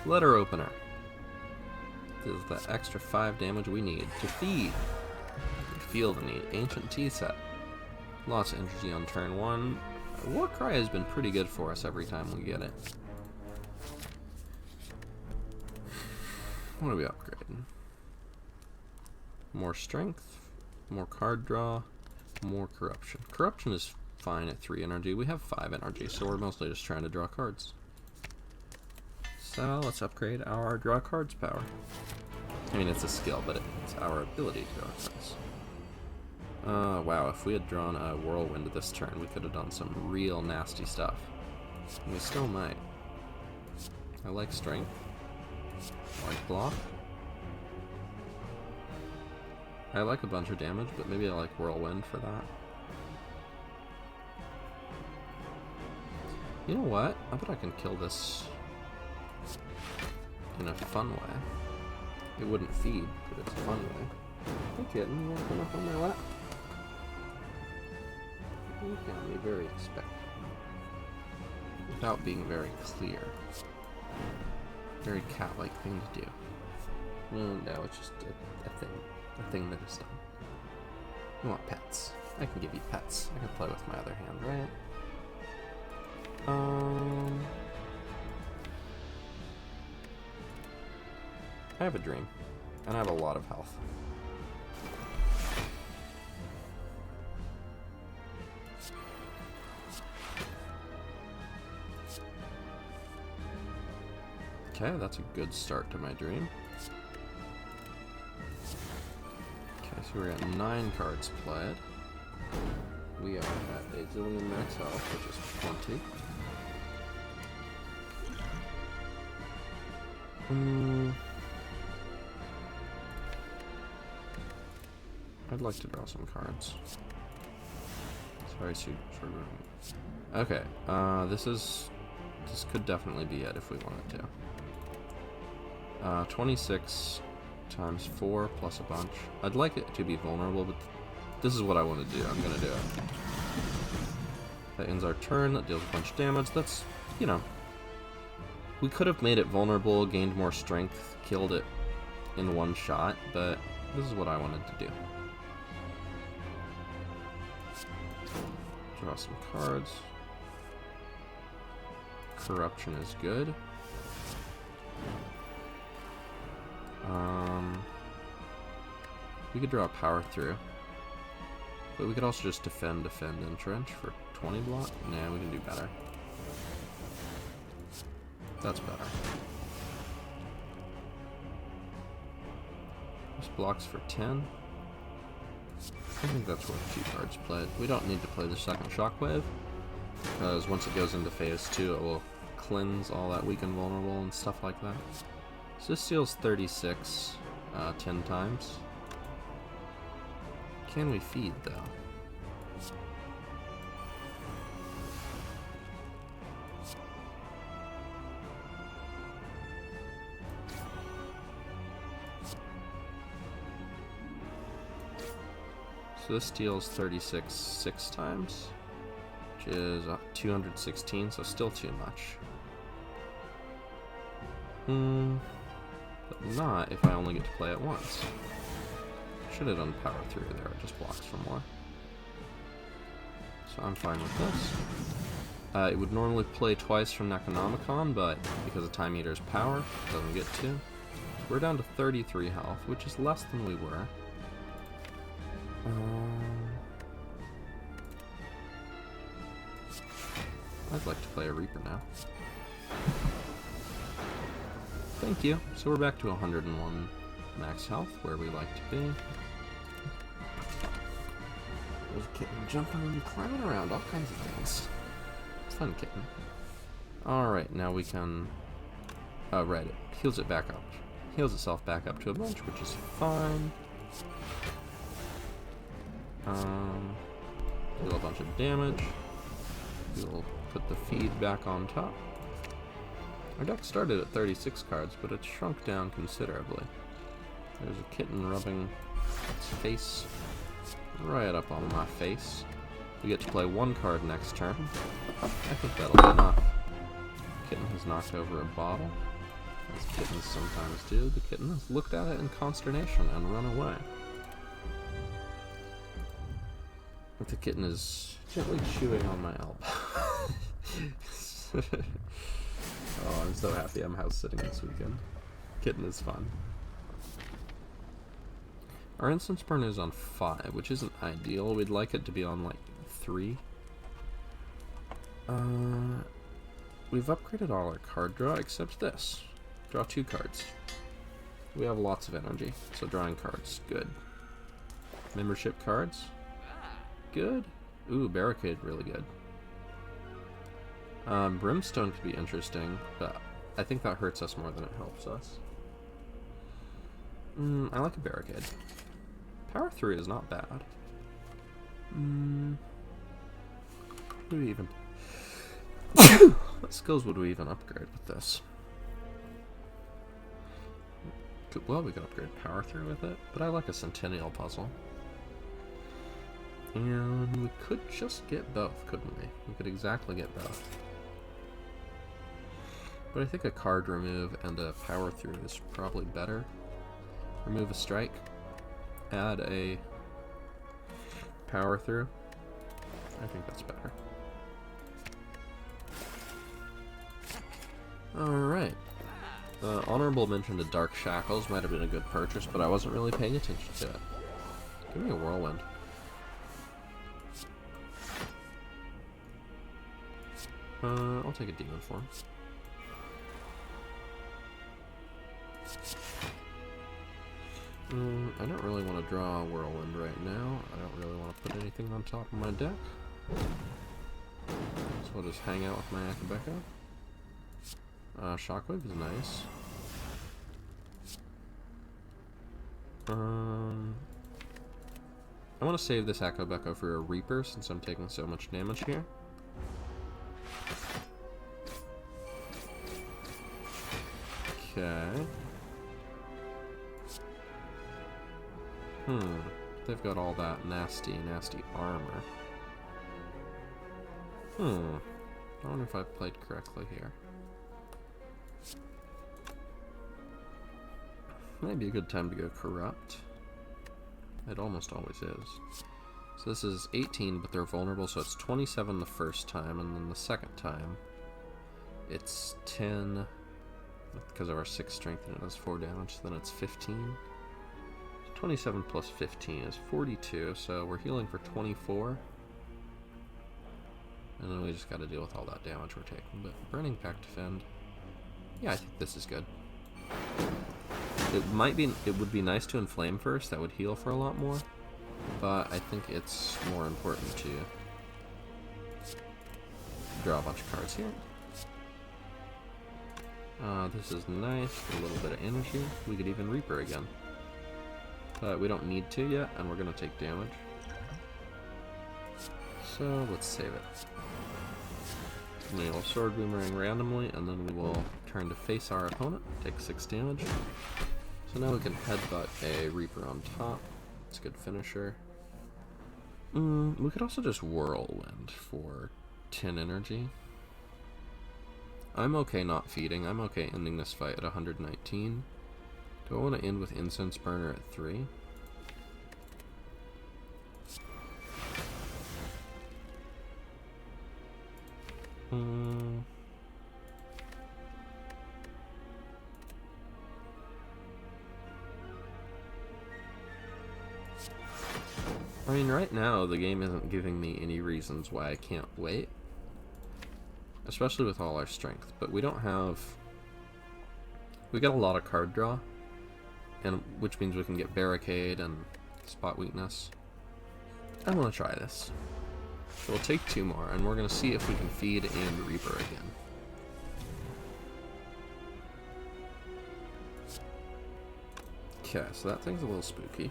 Letter Opener. This is the extra 5 damage we need to feed. We feel the need. Ancient Tea Set. Lots of energy on turn 1. Warcry has been pretty good for us every time we get it. What are we upgrading? More strength, more card draw, More corruption. Corruption is fine at 3 energy. We have 5 energy, so we're mostly just trying to draw cards. So let's upgrade our draw cards power. I mean, it's a skill, but it's our ability to draw cards. Wow, if we had drawn a whirlwind this turn, we could have done some real nasty stuff. And we still might. I like strength. I like block. I like a bunch of damage, but maybe I like whirlwind for that. You know what? I bet I can kill this in a fun way. It wouldn't feed, but it's a fun way. Hey kitten, you wanna come up on my lap? You got me very expectant. Without being very clear. Very cat-like thing to do. No, it's just a thing that is done. You want pets. I can give you pets. I can play with my other hand, right? I have a dream, and I have a lot of health. Okay, that's a good start to my dream. Okay, so we're at 9 cards played. We are at a zillion max health, which is plenty. I'd like to draw some cards. Sorry, okay, this could definitely be it if we wanted to. 26 times 4 plus a bunch. I'd like it to be vulnerable, but this is what I want to do. I'm gonna do it. That ends our turn. That deals a bunch of damage. That's, you know, we could have made it vulnerable, gained more strength, killed it in one shot, but this is what I wanted to do. Draw some cards. Corruption is good. We could draw a power through, but we could also just defend, and trench for 20 block. Nah, we can do better. That's better. This blocks for 10. I think that's worth 2 cards played. We don't need to play the second shockwave, because once it goes into phase 2, it will cleanse all that weak and vulnerable and stuff like that. So this deals 36 10 times. Can we feed, though? So this deals 36 6 times, which is 216, so still too much. But not if I only get to play it once. Should have done power through there, it just blocks for more. So I'm fine with this. It would normally play twice from Necronomicon, but because of Time Eater's power, it doesn't get to. So we're down to 33 health, which is less than we were. I'd like to play a Reaper now. Thank you. So we're back to 101 max health, where we like to be. There's a kitten jumping and climbing around, all kinds of things. Fun kitten. Alright, now we can... Oh, right, it heals it back up. Heals itself back up to a bunch, which is fine. Deal a bunch of damage. We'll put the feed back on top. Our deck started at 36 cards, but it shrunk down considerably. There's a kitten rubbing its face right up on my face. We get to play 1 card next turn. I think that'll be enough. Kitten has knocked over a bottle, as kittens sometimes do. The kitten has looked at it in consternation and run away. The kitten is gently chewing on my elbow. Oh, I'm so happy I'm house sitting this weekend. Kitten is fun. Our instance burn is on 5, which isn't ideal. We'd like it to be on, like, 3. We've upgraded all our card draw except this. Draw 2 cards. We have lots of energy, so drawing cards, good. Membership cards, good. Ooh, Barricade, really good. Brimstone could be interesting, but I think that hurts us more than it helps us. I like a Barricade. Power 3 is not bad. What do we even... What skills would we even upgrade with this? Well, we could upgrade Power 3 with it, but I like a Centennial Puzzle. And we could just get both, couldn't we? We could exactly get both. But I think a card remove and a Power 3 is probably better. Remove a strike, add a Power through. I think that's better. Alright. Honorable mention to Dark Shackles might have been a good purchase, but I wasn't really paying attention to it. Give me a Whirlwind. I'll take a Demon Form. I don't really want to draw a Whirlwind right now. I don't really want to put anything on top of my deck. So I'll just hang out with my Akabeko. Shockwave is nice. I want to save this Akabeko for a Reaper since I'm taking so much damage here. Okay. They've got all that nasty, nasty armor. I wonder if I played correctly here. Might be a good time to go Corrupt. It almost always is. So this is 18, but they're vulnerable, so it's 27 the first time, and then the second time it's 10, because of our 6 strength and it does 4 damage, so then it's 15. 27 plus 15 is 42, so we're healing for 24. And then we just gotta deal with all that damage we're taking. But Burning Pact Defend, yeah, I think this is good. It would be nice to Inflame first, that would heal for a lot more. But I think it's more important to draw a bunch of cards here. This is nice, a little bit of energy. We could even Reaper again. But we don't need to yet, and we're going to take damage. So let's save it. We will Sword Boomerang randomly, and then we will turn to face our opponent, take 6 damage. So now we can headbutt a Reaper on top. It's a good finisher. We could also just Whirlwind for 10 energy. I'm okay not feeding. I'm okay ending this fight at 119. Do I want to end with Incense Burner at 3? I mean, right now, the game isn't giving me any reasons why I can't wait. Especially with all our strength. But we don't have... We got a lot of card draw. And which means we can get Barricade and Spot Weakness. I want to try this. So we'll take 2 more, and we're going to see if we can feed and Reaper again. Okay, so that thing's a little spooky.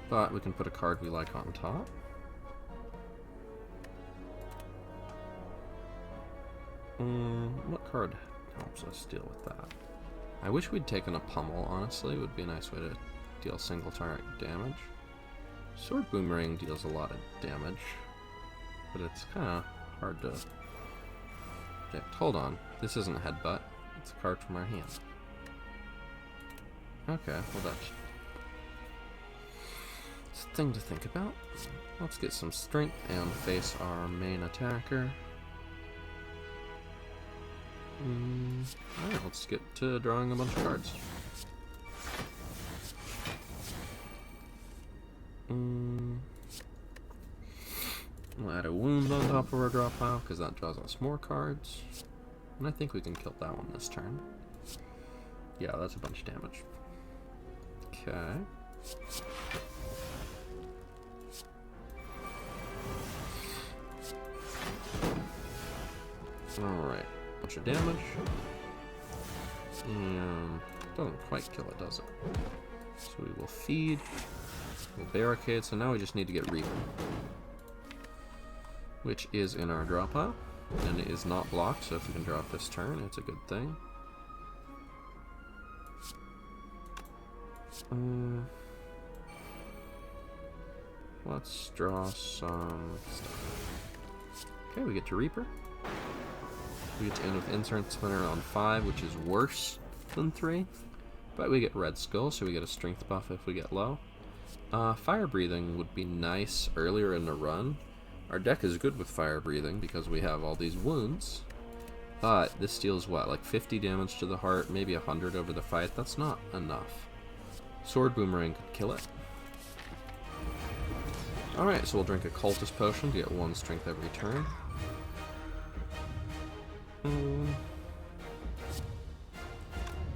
But we can put a card we like on top. What card helps us deal with that? I wish we'd taken a Pummel, honestly. It would be a nice way to deal single target damage. Sword Boomerang deals a lot of damage, but it's kind of hard to predict. Hold on, this isn't Headbutt. It's a card from our hand. Okay, well that's a thing to think about. Let's get some strength and face our main attacker. Alright, let's get to drawing a bunch of cards. top of our draw pile, because that draws us more cards. And I think we can kill that one this turn. Yeah, that's a bunch of damage. Okay. Alright, bunch of damage. And doesn't quite kill it, does it? So we will feed. We'll barricade, so now we just need to get Reaper. Which is in our draw pile. And it is not blocked, so if we can draw it this turn, it's a good thing. Let's draw some stuff. Okay, we get to Reaper. We get to end with Insert Spinner on 5, which is worse than 3. But we get Red Skull, so we get a strength buff if we get low. Fire Breathing would be nice earlier in the run. Our deck is good with Fire Breathing because we have all these wounds. But this deals what, like 50 damage to the heart, maybe 100 over the fight? That's not enough. Sword Boomerang could kill it. Alright, so we'll drink a Cultist Potion to get 1 strength every turn.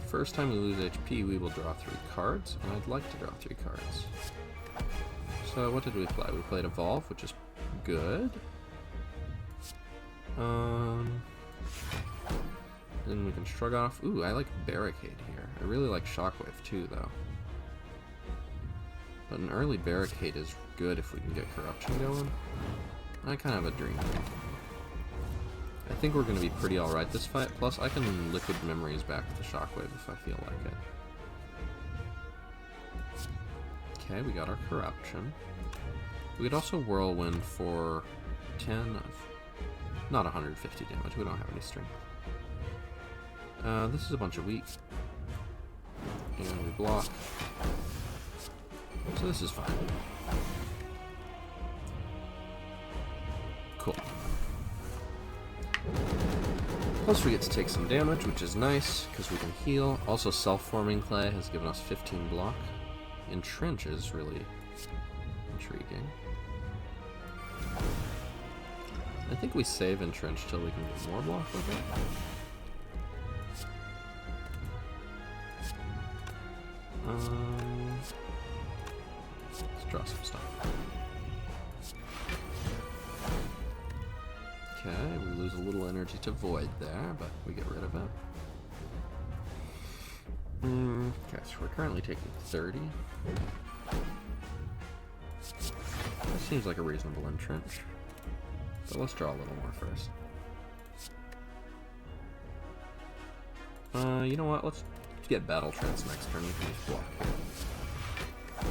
First time we lose HP, we will draw 3 cards, and I'd like to draw 3 cards. So what did we play? We played Evolve, which is good. Then we can shrug off. Ooh, I like Barricade here. I really like Shockwave too, though. But an early Barricade is good if we can get Corruption going. I kind of have a dream. I think we're going to be pretty alright this fight, plus I can Liquid Memories back with the Shockwave if I feel like it. Okay, we got our Corruption. We could also Whirlwind for 10 of... not 150 damage, we don't have any strength. This is a bunch of weak. And we block. So this is fine. Cool. Plus we get to take some damage, which is nice, because we can heal. Also, Self-Forming Clay has given us 15 block. Entrench is really intriguing. I think we save Entrench till we can get more block with it. Let's draw some stuff. Okay, we lose a little energy to Void there, but we get rid of it. Okay, so we're currently taking 30. That seems like a reasonable Entrench. But let's draw a little more first. You know what? Let's get Battle Trance next turn. We can just block here.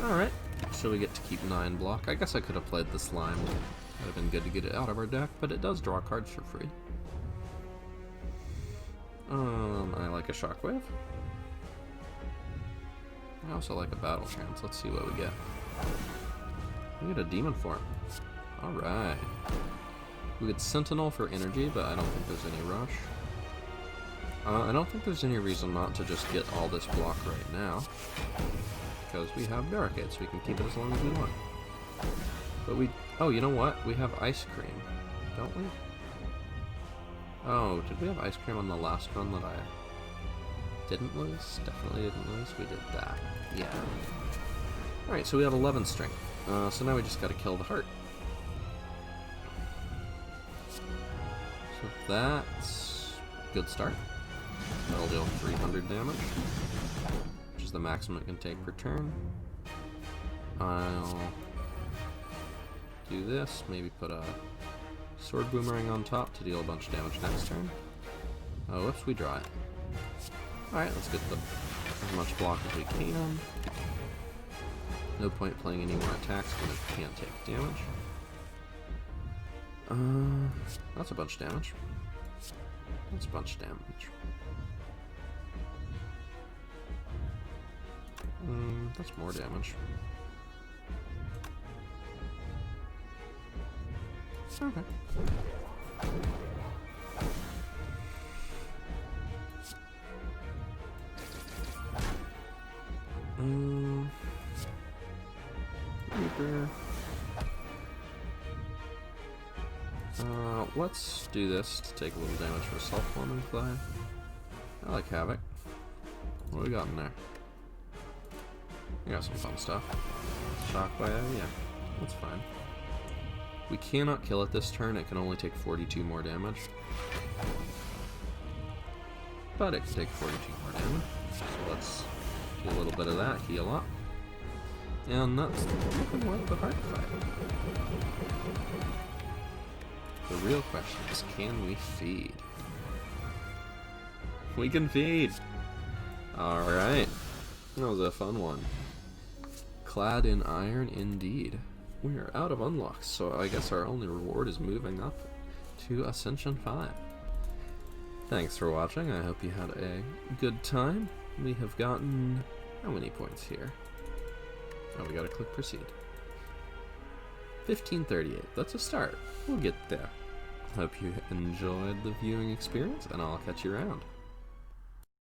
Alright, so we get to keep 9 block. I guess I could have played the Slime. Would have been good to get it out of our deck, but it does draw cards for free. I like a Shockwave. I also like a Battle Trance. Let's see what we get. We get a Demon Form. Alright. We get Sentinel for energy, but I don't think there's any rush. I don't think there's any reason not to just get all this block right now. Because we have Barricades, so we can keep it as long as we want. But we... oh, you know what? We have Ice Cream, don't we? Oh, did we have Ice Cream on the last run that I didn't lose? Definitely didn't lose. We did that. Yeah. Alright, so we have 11 strength. So now we just gotta kill the heart. So that's a good start. That'll deal 300 damage, which is the maximum it can take per turn. I'll do this, maybe put a Sword Boomerang on top to deal a bunch of damage next turn. Oh, whoops, we draw it. Alright, let's get as much block as we can. No point playing any more attacks when it can't take damage. That's a bunch of damage. That's a bunch of damage. That's more damage. Okay. Reaper. let's do this to take a little damage for self-forming play. I like Havoc. What do we got in there? We got some fun stuff. Shockwave, yeah, that's fine. We cannot kill it this turn, it can only take 42 more damage. But it can take 42 more damage, so let's do a little bit of that, heal up. And that's looking like the hard fight. The real question is, can we feed? We can feed! Alright, that was a fun one. Clad in iron indeed. We are out of unlocks, so I guess our only reward is moving up to Ascension 5. Thanks for watching, I hope you had a good time. We have gotten... how many points here? Oh, we gotta click proceed. 1538, that's a start. We'll get there. Hope you enjoyed the viewing experience, and I'll catch you around.